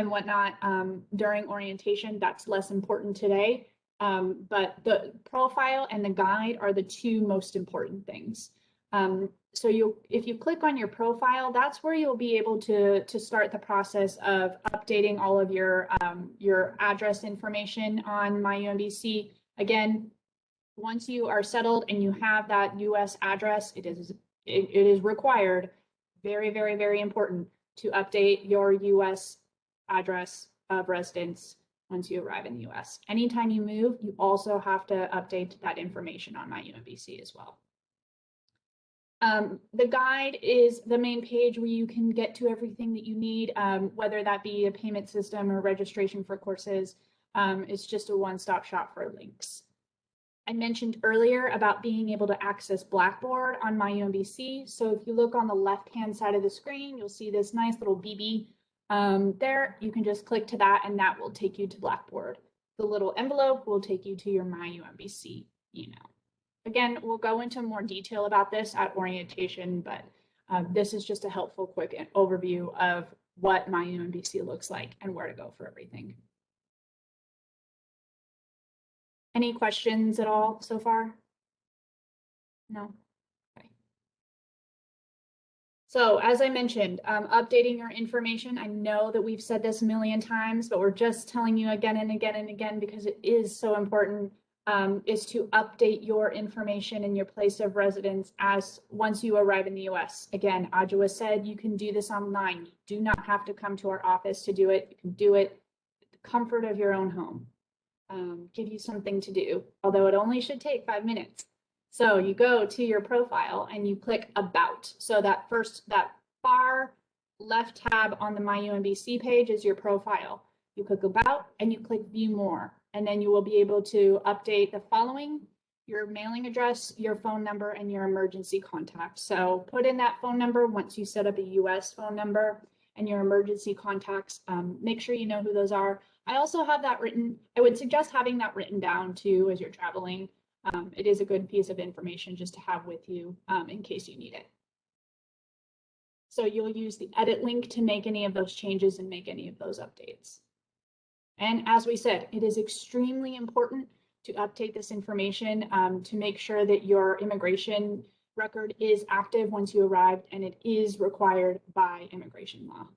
whatnot during orientation. That's less important today, but the profile and the guide are the two most important things. So if you click on your profile, that's where you'll be able to start the process of updating all of your address information on My UMBC. Again, once you are settled and you have that US address, it is required, very, very, very important to update your US address of residence once you arrive in the US. Anytime you move, you also have to update that information on My UMBC as well. The guide is the main page where you can get to everything that you need, whether that be a payment system or registration for courses. It's just a one-stop shop for links. I mentioned earlier about being able to access Blackboard on my UMBC. So if you look on the left-hand side of the screen, you'll see this nice little BB there. You can just click to that and that will take you to Blackboard. The little envelope will take you to your my UMBC email. Again, we'll go into more detail about this at orientation, but this is just a helpful quick overview of what my UMBC looks like and where to go for everything. Any questions at all so far? No? Okay. So as I mentioned, updating your information. I know that we've said this a million times, but we're just telling you again and again and again because it is so important, is to update your information in your place of residence as once you arrive in the US. Again, Ajwa said you can do this online. You do not have to come to our office to do it. You can do it at the comfort of your own home. Give you something to do, although it only should take 5 minutes. So you go to your profile and you click About. So that far left tab on the My UMBC page is your profile. You click About and you click View More, and then you will be able to update the following: your mailing address, your phone number, and your emergency contact. So put in that phone number once you set up a US phone number, and your emergency contacts. Make sure you know who those are. I also have that written. I would suggest having that written down too as you're traveling. It is a good piece of information just to have with you in case you need it. So you'll use the edit link to make any of those changes and make any of those updates. And as we said, it is extremely important to update this information to make sure that your immigration record is active once you arrived, and it is required by immigration law.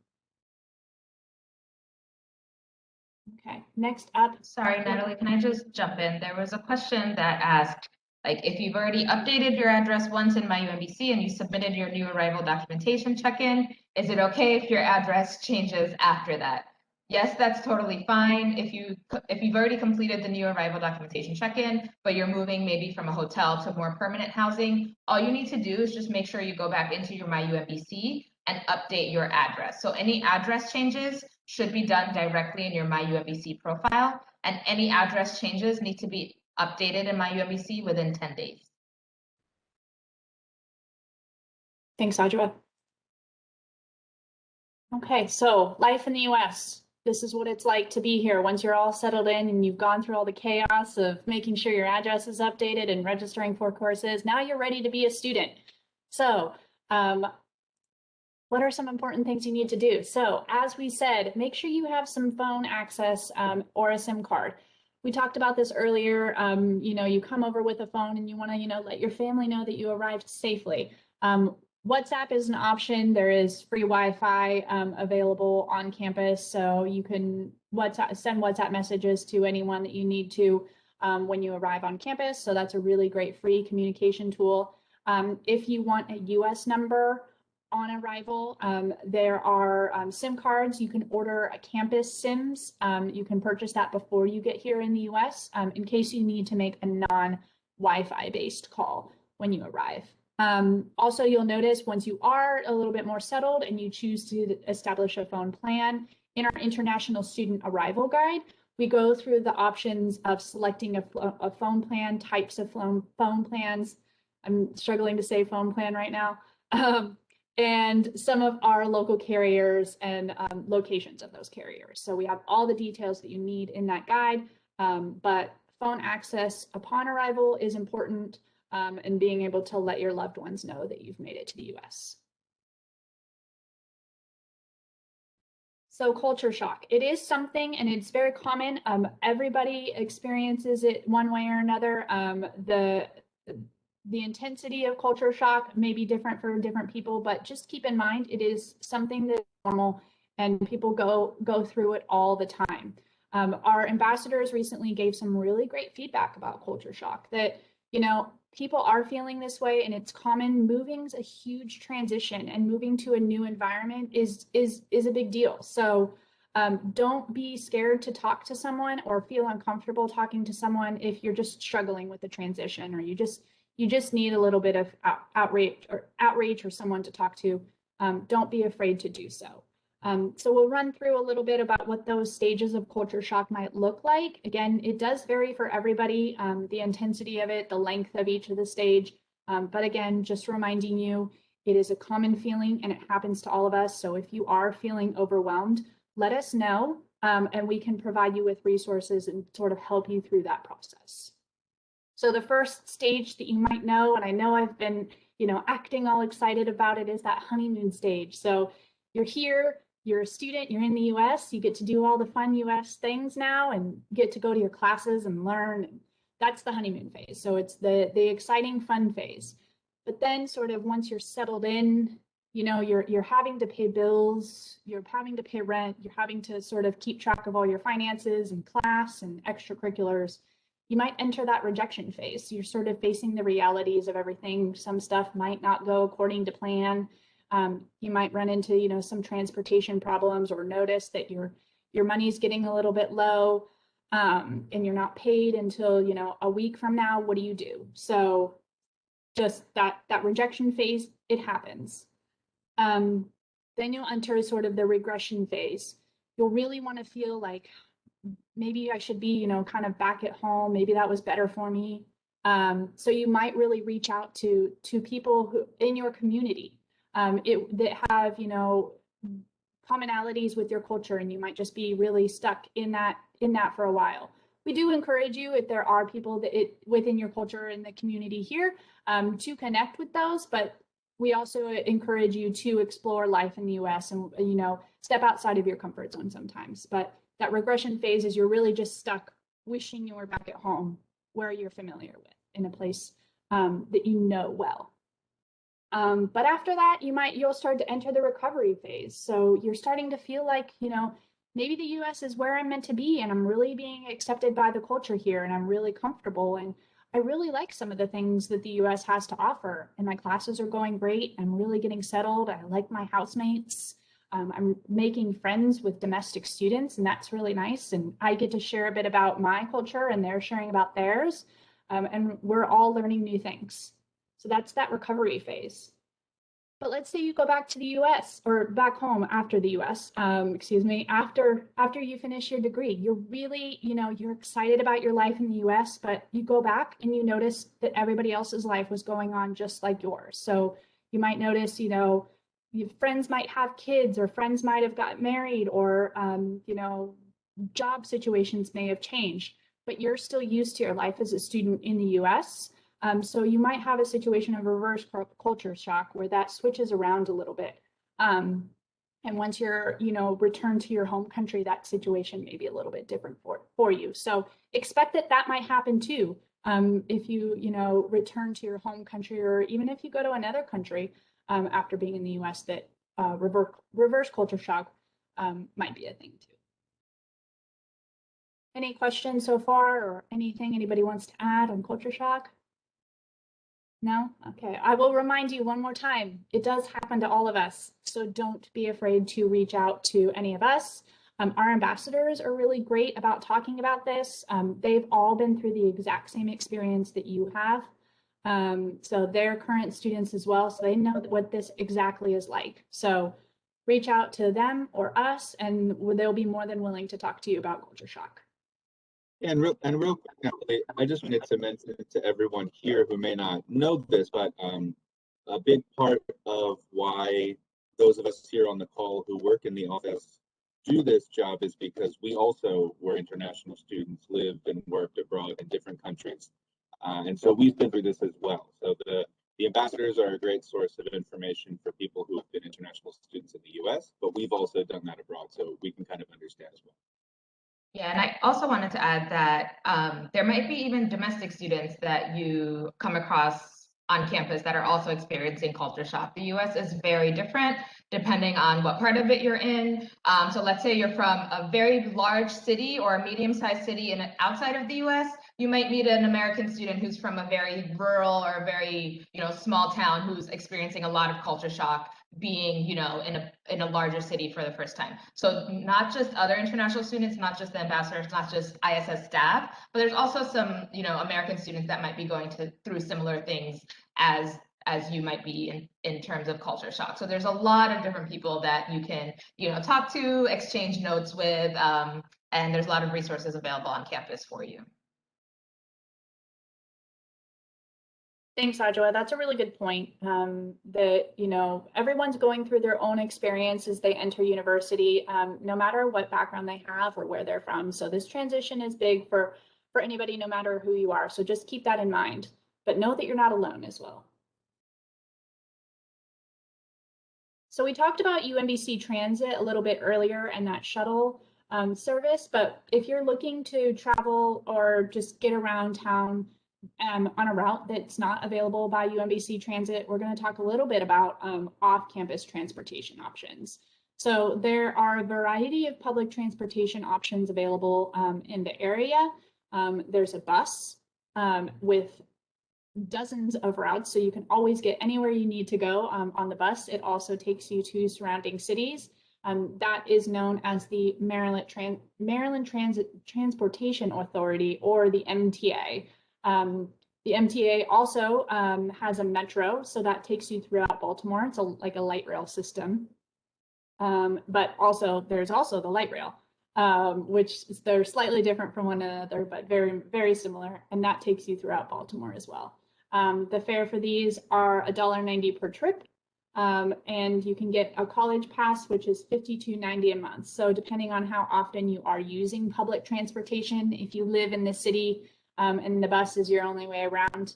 Okay, next up. Sorry, Natalie, can I just jump in? There was a question that asked, like, if you've already updated your address once in my UMBC and you submitted your new arrival documentation check-in, is it okay if your address changes after that? Yes, that's totally fine. If you've already completed the new arrival documentation check-in, but you're moving maybe from a hotel to more permanent housing, all you need to do is just make sure you go back into your My UMBC and update your address. So any address changes should be done directly in your My UMBC profile, and any address changes need to be updated in My UMBC within 10 days. Thanks, Ajwa. Okay, so life in the US. This is what it's like to be here once you're all settled in and you've gone through all the chaos of making sure your address is updated and registering for courses. Now you're ready to be a student. So what are some important things you need to do? So as we said, make sure you have some phone access or a SIM card. We talked about this earlier. You come over with a phone and you want to, let your family know that you arrived safely. WhatsApp is an option. There is free Wi-Fi available on campus, so you can send WhatsApp messages to anyone that you need to when you arrive on campus. So that's a really great free communication tool. If you want a US number on arrival, there are SIM cards. You can order a campus SIMs. You can purchase that before you get here in the US in case you need to make a non-Wi-Fi based call when you arrive. Also, you'll notice once you are a little bit more settled and you choose to establish a phone plan, in our International Student Arrival Guide, we go through the options of selecting a phone plan, types of phone plans. I'm struggling to say phone plan right now. And some of our local carriers and locations of those carriers. So we have all the details that you need in that guide, but phone access upon arrival is important. And being able to let your loved ones know that you've made it to the US. So culture shock, it is something, and it's very common. Everybody experiences it one way or another. The intensity of culture shock may be different for different people, but just keep in mind, it is something that's normal and people go through it all the time. Our ambassadors recently gave some really great feedback about culture shock, that people are feeling this way and it's common. Moving's a huge transition, and moving to a new environment is a big deal. So don't be scared to talk to someone or feel uncomfortable talking to someone if you're just struggling with the transition, or you just need a little bit of outreach or someone to talk to. Don't be afraid to do so. So we'll run through a little bit about what those stages of culture shock might look like. Again, it does vary for everybody, the intensity of it, the length of each of the stage. But again, just reminding you, it is a common feeling and it happens to all of us. So if you are feeling overwhelmed, let us know, and we can provide you with resources and sort of help you through that process. So the first stage that you might know, and I know I've been, acting all excited about it, is that honeymoon stage. So you're here, you're a student, you're in the US, you get to do all the fun US things now and get to go to your classes and learn. That's the honeymoon phase. So it's the exciting, fun phase. But then sort of once you're settled in, you're having to pay bills, you're having to pay rent, you're having to sort of keep track of all your finances and class and extracurriculars. You might enter that rejection phase. You're sort of facing the realities of everything. Some stuff might not go according to plan. You might run into, some transportation problems, or notice that your money's getting a little bit low, and you're not paid until, a week from now. What do you do? So just that rejection phase, it happens. Then you'll enter sort of the regression phase. You'll really want to feel like maybe I should be, kind of back at home. Maybe that was better for me. So you might really reach out to people who in your community that have, commonalities with your culture, and you might just be really stuck in that for a while. We do encourage you, if there are people that within your culture in the community here, to connect with those, but we also encourage you to explore life in the US and, step outside of your comfort zone sometimes. But that regression phase is you're really just stuck wishing you were back at home where you're familiar with, in a place that you know well. But after that, you'll start to enter the recovery phase. So you're starting to feel like, maybe the US is where I'm meant to be, and I'm really being accepted by the culture here, and I'm really comfortable, and I really like some of the things that the US has to offer, and my classes are going great. I'm really getting settled. I like my housemates. I'm making friends with domestic students, and that's really nice. And I get to share a bit about my culture, and they're sharing about theirs. And we're all learning new things. So that's that recovery phase. But let's say you go back to the US, or back home after the US, after you finish your degree. You're really, you're excited about your life in the US, but you go back and you notice that everybody else's life was going on just like yours. So you might notice, your friends might have kids, or friends might have got married, or, job situations may have changed, but you're still used to your life as a student in the US. So you might have a situation of reverse culture shock where that switches around a little bit. And once you're, returned to your home country, that situation may be a little bit different for you. So expect that might happen too. If you, return to your home country, or even if you go to another country after being in the US, that reverse culture shock might be a thing too. Any questions so far, or anything anybody wants to add on culture shock? No? Okay. I will remind you one more time, it does happen to all of us. So don't be afraid to reach out to any of us. Our ambassadors are really great about talking about this. They've all been through the exact same experience that you have. So they're current students as well. So they know what this exactly is like. So reach out to them or us, and they'll be more than willing to talk to you about culture shock. And real quick, I just wanted to mention to everyone here who may not know this, but a big part of why those of us here on the call who work in the office do this job is because we also were international students, lived and worked abroad in different countries. And so we've been through this as well. So the ambassadors are a great source of information for people who have been international students in the US, but we've also done that abroad, so we can kind of understand as well. Yeah, and I also wanted to add that there might be even domestic students that you come across on campus that are also experiencing culture shock. The US is very different depending on what part of it you're in. So let's say you're from a very large city or a medium-sized city outside of the US, you might meet an American student who's from a very rural or a very, small town who's experiencing a lot of culture shock, being, in a larger city for the first time. So not just other international students, not just the ambassadors, not just ISS staff, but there's also some, American students that might be going through similar things as as you might be in terms of culture shock. So there's a lot of different people that you can, talk to, exchange notes with, and there's a lot of resources available on campus for you. Thanks, Ajwa. That's a really good point. That everyone's going through their own experience as they enter university, no matter what background they have or where they're from. So this transition is big for anybody, no matter who you are. So just keep that in mind, but know that you're not alone as well. So we talked about UMBC Transit a little bit earlier and that shuttle service, but if you're looking to travel or just get around town on a route that's not available by UMBC Transit, we're going to talk a little bit about off-campus transportation options. So there are a variety of public transportation options available in the area. There's a bus with dozens of routes, so you can always get anywhere you need to go on the bus. It also takes you to surrounding cities. That is known as the Maryland Transportation Authority, or the MTA. The MTA also has a metro, so that takes you throughout Baltimore. It's like a light rail system. But also there's also the light rail, which they're slightly different from one another, but very, very similar. And that takes you throughout Baltimore as well. The fare for these are $1.90 per trip. And you can get a college pass, which is $52.90 a month. So depending on how often you are using public transportation, if you live in the city and the bus is your only way around,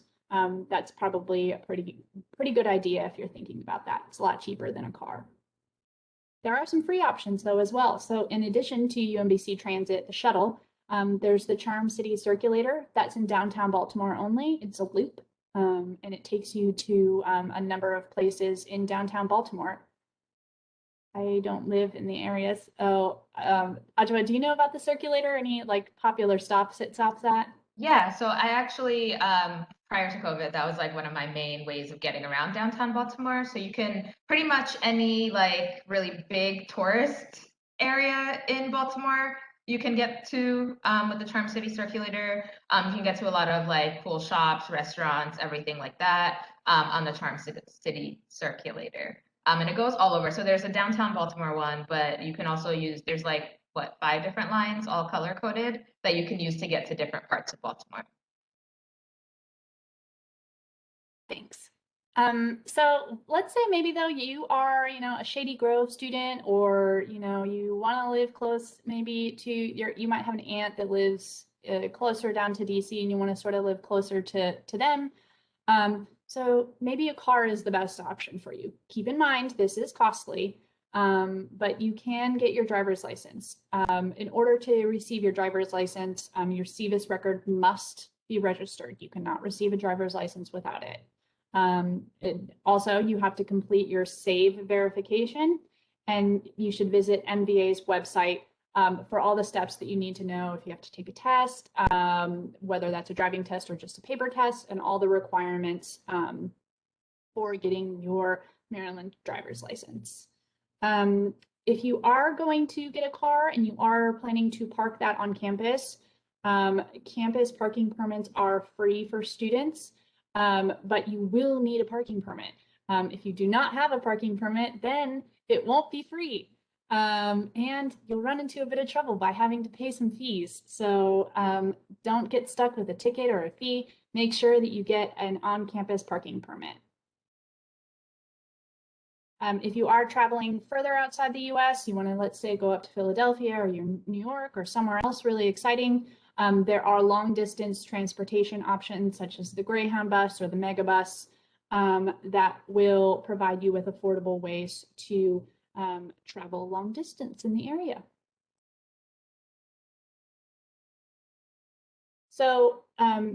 that's probably a pretty good idea if you're thinking about that. It's a lot cheaper than a car. There are some free options though as well. So in addition to UMBC Transit, the shuttle, there's the Charm City Circulator that's in downtown Baltimore only. It's a loop. And it takes you to a number of places in downtown Baltimore. I don't live in the areas. Oh, Ajwa, do you know about the circulator? Any like popular stops it stops at? Yeah, so I actually, prior to COVID, that was like one of my main ways of getting around downtown Baltimore. So you can pretty much any like really big tourist area in Baltimore, you can get to with the Charm City Circulator. You can get to a lot of like cool shops, restaurants, everything like that on the Charm City Circulator. And it goes all over. So there's a downtown Baltimore one, but you can also use, there's like, 5 different lines, all color coded, that you can use to get to different parts of Baltimore. Thanks. So let's say maybe though you are, a Shady Grove student, or, you want to live close maybe to you might have an aunt that lives closer down to DC and you want to sort of live closer to them. So maybe a car is the best option for you. Keep in mind, this is costly, but you can get your driver's license. In order to receive your driver's license, your CVIS record must be registered. You cannot receive a driver's license without it. Also, you have to complete your SAVE verification, and you should visit MVA's website for all the steps that you need to know if you have to take a test, whether that's a driving test or just a paper test, and all the requirements for getting your Maryland driver's license. If you are going to get a car and you are planning to park that on campus, campus parking permits are free for students. But you will need a parking permit. If you do not have a parking permit, then it won't be free. And you'll run into a bit of trouble by having to pay some fees. So don't get stuck with a ticket or a fee. Make sure that you get an on-campus parking permit. If you are traveling further outside the US, you want to, let's say, go up to Philadelphia or New York or somewhere else really exciting, there are long distance transportation options such as the Greyhound bus or the Megabus that will provide you with affordable ways to travel long distance in the area. So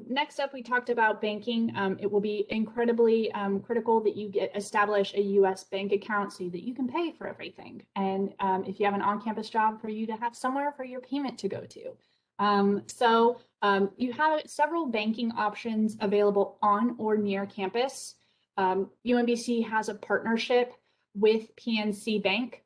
next up, we talked about banking. It will be incredibly critical that you establish a US bank account so that you can pay for everything. And if you have an on-campus job, for you to have somewhere for your payment to go to. You have several banking options available on or near campus. UMBC has a partnership with PNC Bank.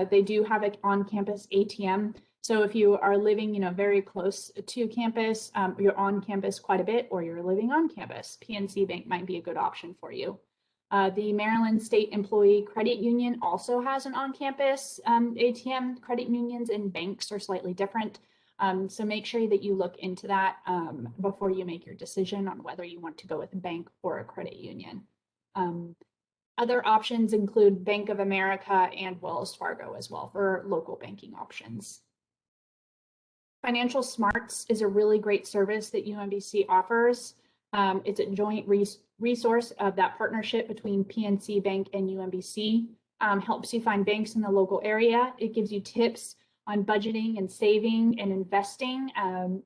They do have an on-campus ATM. So if you are living, very close to campus, you're on campus quite a bit, or you're living on campus, PNC Bank might be a good option for you. The Maryland State Employee Credit Union also has an on-campus ATM. Credit unions and banks are slightly different. So make sure that you look into that before you make your decision on whether you want to go with a bank or a credit union. Other options include Bank of America and Wells Fargo as well for local banking options. Financial Smarts is a really great service that UMBC offers. It's a joint resource of that partnership between PNC Bank and UMBC. Helps you find banks in the local area. It gives you tips on budgeting and saving and investing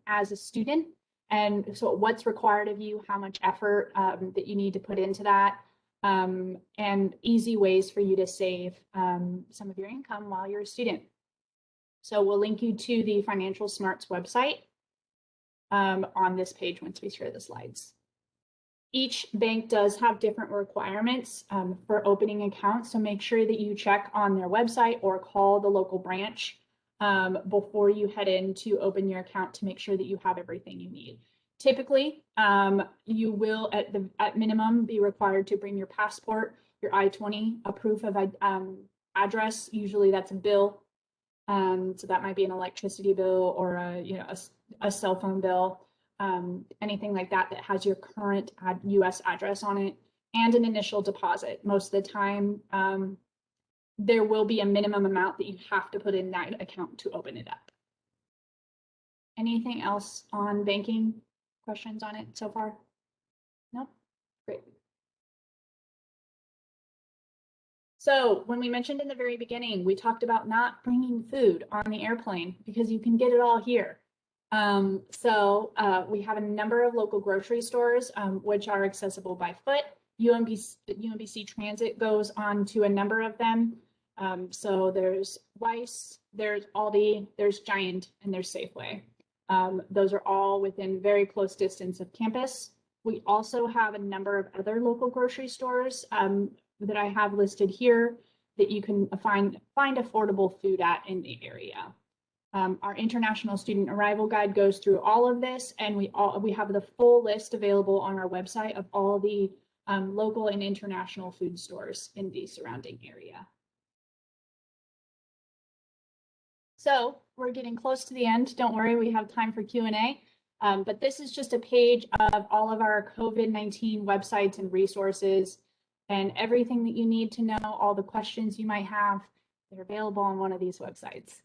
as a student. And so what's required of you, how much effort that you need to put into that, and easy ways for you to save some of your income while you're a student. So we'll link you to the Financial Smarts website on this page once we share the slides. Each bank does have different requirements for opening accounts, so make sure that you check on their website or call the local branch before you head in to open your account to make sure that you have everything you need. Typically, you will at minimum be required to bring your passport, your I-20, a proof of address. Usually that's a bill. So that might be an electricity bill or a cell phone bill, anything like that that has your current US address on it, and an initial deposit. Most of the time, there will be a minimum amount that you have to put in that account to open it up. Anything else on banking? Questions on it so far? No? Great. So when we mentioned in the very beginning, we talked about not bringing food on the airplane because you can get it all here. We have a number of local grocery stores which are accessible by foot. UMBC Transit goes on to a number of them. So there's Weiss, there's Aldi, there's Giant, and there's Safeway. Those are all within very close distance of campus. We also have a number of other local grocery stores that I have listed here that you can find affordable food at in the area. Our International Student Arrival Guide goes through all of this, and we have the full list available on our website of all the local and international food stores in the surrounding area. So we're getting close to the end. Don't worry, we have time for Q&A. But this is just a page of all of our COVID-19 websites and resources and everything that you need to know, all the questions you might have, they're available on one of these websites.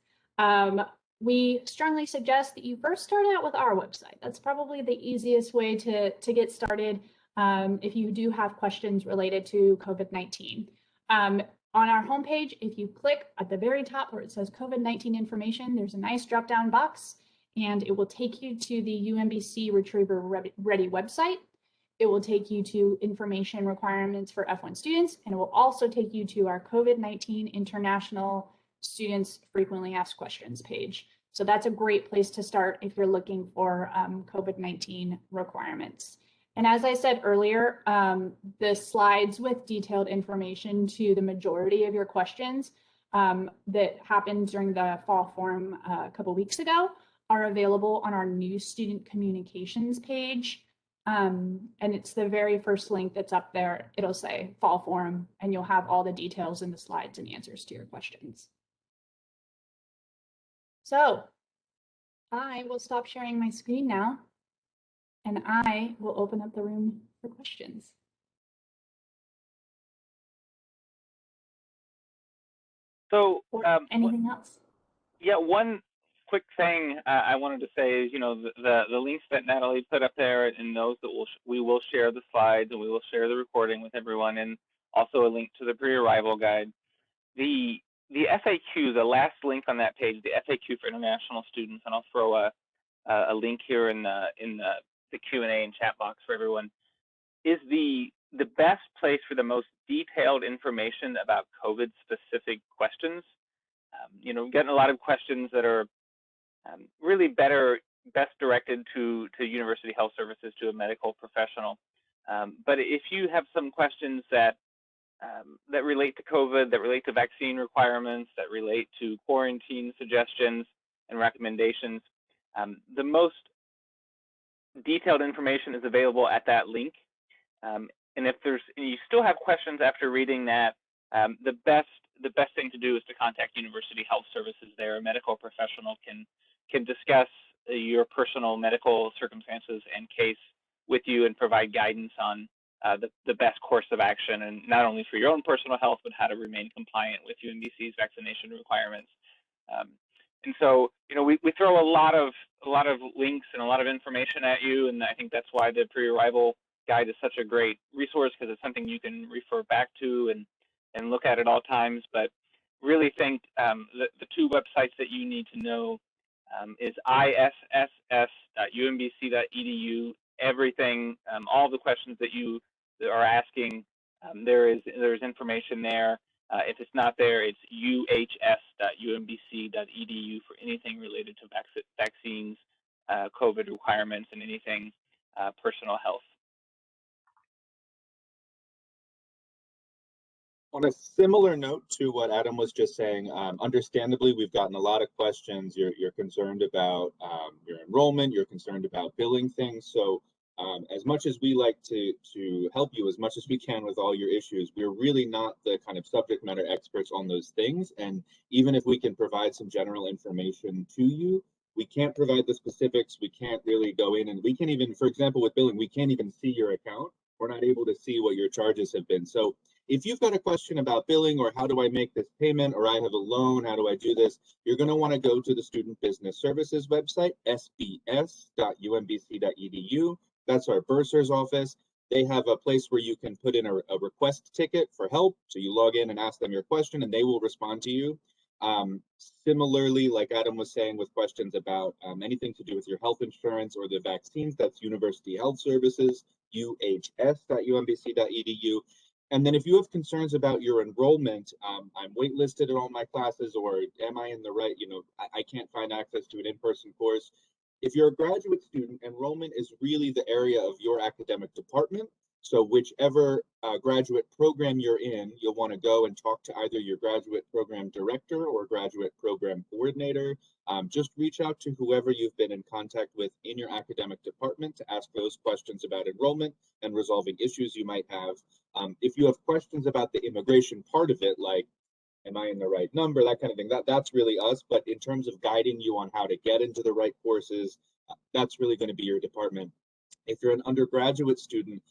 We strongly suggest that you first start out with our website. That's probably the easiest way to get started if you do have questions related to COVID-19. On our homepage, if you click at the very top where it says COVID-19 information, there's a nice drop-down box, and it will take you to the UMBC Retriever Ready website. It will take you to information requirements for F1 students, and it will also take you to our COVID-19 International Students Frequently Asked Questions page. So that's a great place to start if you're looking for COVID-19 requirements. And as I said earlier, the slides with detailed information to the majority of your questions that happened during the fall forum a couple weeks ago are available on our new student communications page. And it's the very first link that's up there. It'll say fall forum, and you'll have all the details in the slides and answers to your questions. So I will stop sharing my screen now, and I will open up the room for questions. So anything else? Yeah, one quick thing I wanted to say is, the links that Natalie put up there, and those that we will share the slides and we will share the recording with everyone, and also a link to the pre-arrival guide. The FAQ, the last link on that page, the FAQ for international students, and I'll throw a link here in the Q&A and chat box for everyone, is the best place for the most detailed information about COVID-specific questions. We're getting a lot of questions that are really best directed to University Health Services, to a medical professional. But if you have some questions that relate to COVID, that relate to vaccine requirements, that relate to quarantine suggestions and recommendations, the most detailed information is available at that link. And if you still have questions after reading that, the best thing to do is to contact University Health Services. There, a medical professional can discuss your personal medical circumstances and case with you and provide guidance on the best course of action, and not only for your own personal health, but how to remain compliant with UMBC's vaccination requirements. And so, we throw a lot of links and a lot of information at you, and I think that's why the pre-arrival guide is such a great resource, because it's something you can refer back to and look at all times. But really think the two websites that you need to know is isss.umbc.edu. Everything, all the questions that you are asking, there's information there. If it's not there, it's uhs.umbc.edu for anything related to vaccines, COVID requirements, and anything personal health. On a similar note to what Adam was just saying, understandably, we've gotten a lot of questions. You're concerned about your enrollment, you're concerned about billing things. So as much as we like to help you as much as we can with all your issues, we're really not the kind of subject matter experts on those things. And even if we can provide some general information to you, we can't provide the specifics. We can't really go in, and we can't even, for example, with billing, we can't even see your account. We're not able to see what your charges have been. So if you've got a question about billing, or how do I make this payment, or I have a loan, how do I do this, you're going to want to go to the Student Business Services website, sbs.umbc.edu. That's our bursar's office. They have a place where you can put in a request ticket for help. So you log in and ask them your question, and they will respond to you. Similarly, like Adam was saying, with questions about anything to do with your health insurance or the vaccines, that's University Health Services, uhs.umbc.edu. And then if you have concerns about your enrollment, I'm waitlisted at all my classes, or am I in the right, I can't find access to an in-person course. If you're a graduate student, enrollment is really the area of your academic department. So whichever graduate program you're in, you'll want to go and talk to either your graduate program director or graduate program coordinator. Just reach out to whoever you've been in contact with in your academic department to ask those questions about enrollment and resolving issues you might have. If you have questions about the immigration part of it, like, am I in the right number, that kind of thing, that's really us. But in terms of guiding you on how to get into the right courses, that's really going to be your department. If you're an undergraduate student,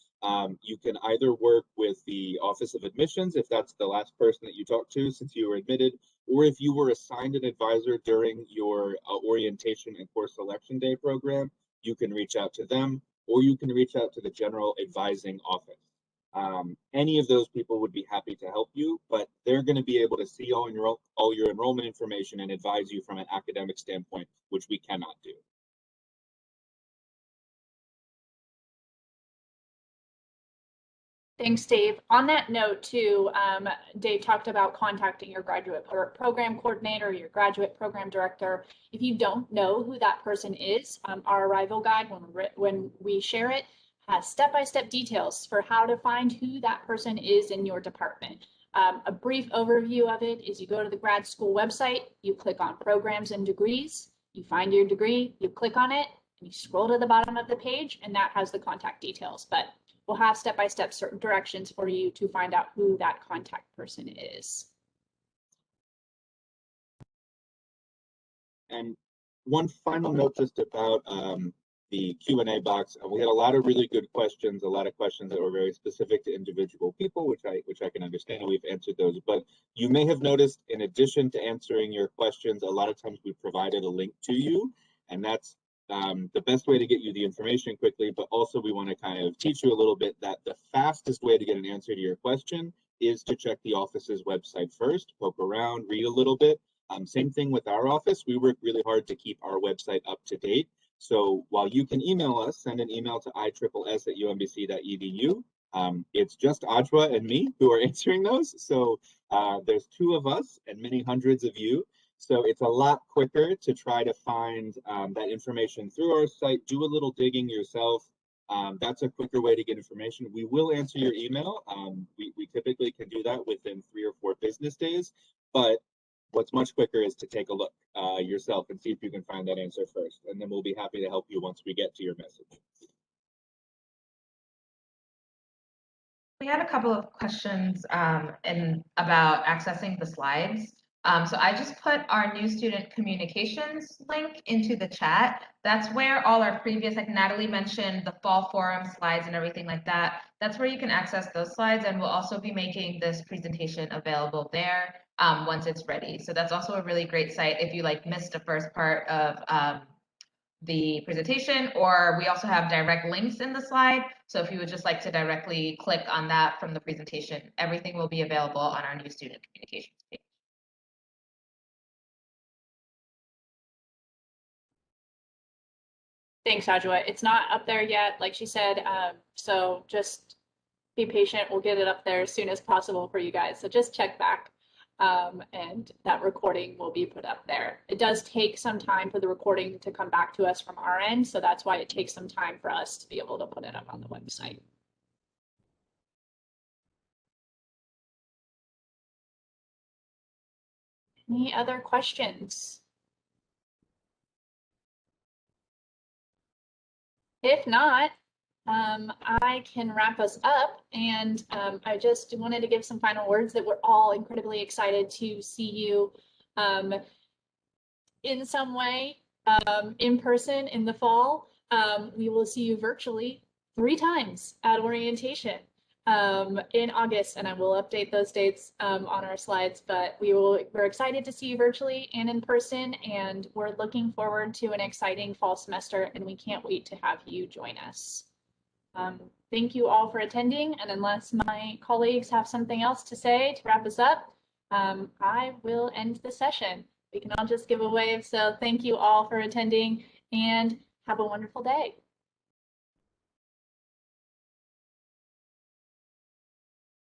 you can either work with the Office of Admissions, if that's the last person that you talked to since you were admitted, or if you were assigned an advisor during your orientation and course selection day program, you can reach out to them, or you can reach out to the General Advising Office. Any of those people would be happy to help you, but they're going to be able to see all your enrollment information and advise you from an academic standpoint, which we cannot do. Thanks, Dave. On that note, too, Dave talked about contacting your graduate program coordinator, your graduate program director. If you don't know who that person is, our arrival guide, when we share it, has step-by-step details for how to find who that person is in your department. A brief overview of it is you go to the grad school website, you click on programs and degrees, you find your degree, you click on it, and you scroll to the bottom of the page, and that has the contact details. But we'll have step-by-step certain directions for you to find out who that contact person is. And one final note just about the Q&A box. We had a lot of really good questions, a lot of questions that were very specific to individual people, which I can understand. We've answered those, but you may have noticed, in addition to answering your questions, a lot of times we provided a link to you, and that's the best way to get you the information quickly. But also we want to kind of teach you a little bit that the fastest way to get an answer to your question is to check the office's website first, poke around, read a little bit. Same thing with our office. We work really hard to keep our website up to date. So while you can email us, send an email to iSSS@umbc.edu. It's just Ajwa and me who are answering those. So there's two of us and many hundreds of you. So it's a lot quicker to try to find that information through our site. Do a little digging yourself. That's a quicker way to get information. We will answer your email. We typically can do that within 3 or 4 business days. But what's much quicker is to take a look yourself and see if you can find that answer first. And then we'll be happy to help you once we get to your message. We had a couple of questions about accessing the slides. So I just put our new student communications link into the chat. That's where all our previous, like Natalie mentioned, the fall forum slides and everything like that. That's where you can access those slides, and we'll also be making this presentation available there once it's ready. So that's also a really great site if you like missed the first part of the presentation, or we also have direct links in the slide. So if you would just like to directly click on that from the presentation, everything will be available on our new student communications page. Thanks, Ajwa. It's not up there yet, like she said, so just be patient. We'll get it up there as soon as possible for you guys. So just check back, and that recording will be put up there. It does take some time for the recording to come back to us from our end, so that's why it takes some time for us to be able to put it up on the website. Any other questions? If not, I can wrap us up, and I just wanted to give some final words that we're all incredibly excited to see you in some way in person in the fall. We will see you virtually 3 times at orientation in August, and I will update those dates on our slides, but we're excited to see you virtually and in person, and we're looking forward to an exciting fall semester, and we can't wait to have you join us. Thank you all for attending, and unless my colleagues have something else to say to wrap us up, I will end the session. We can all just give a wave, so thank you all for attending, and have a wonderful day.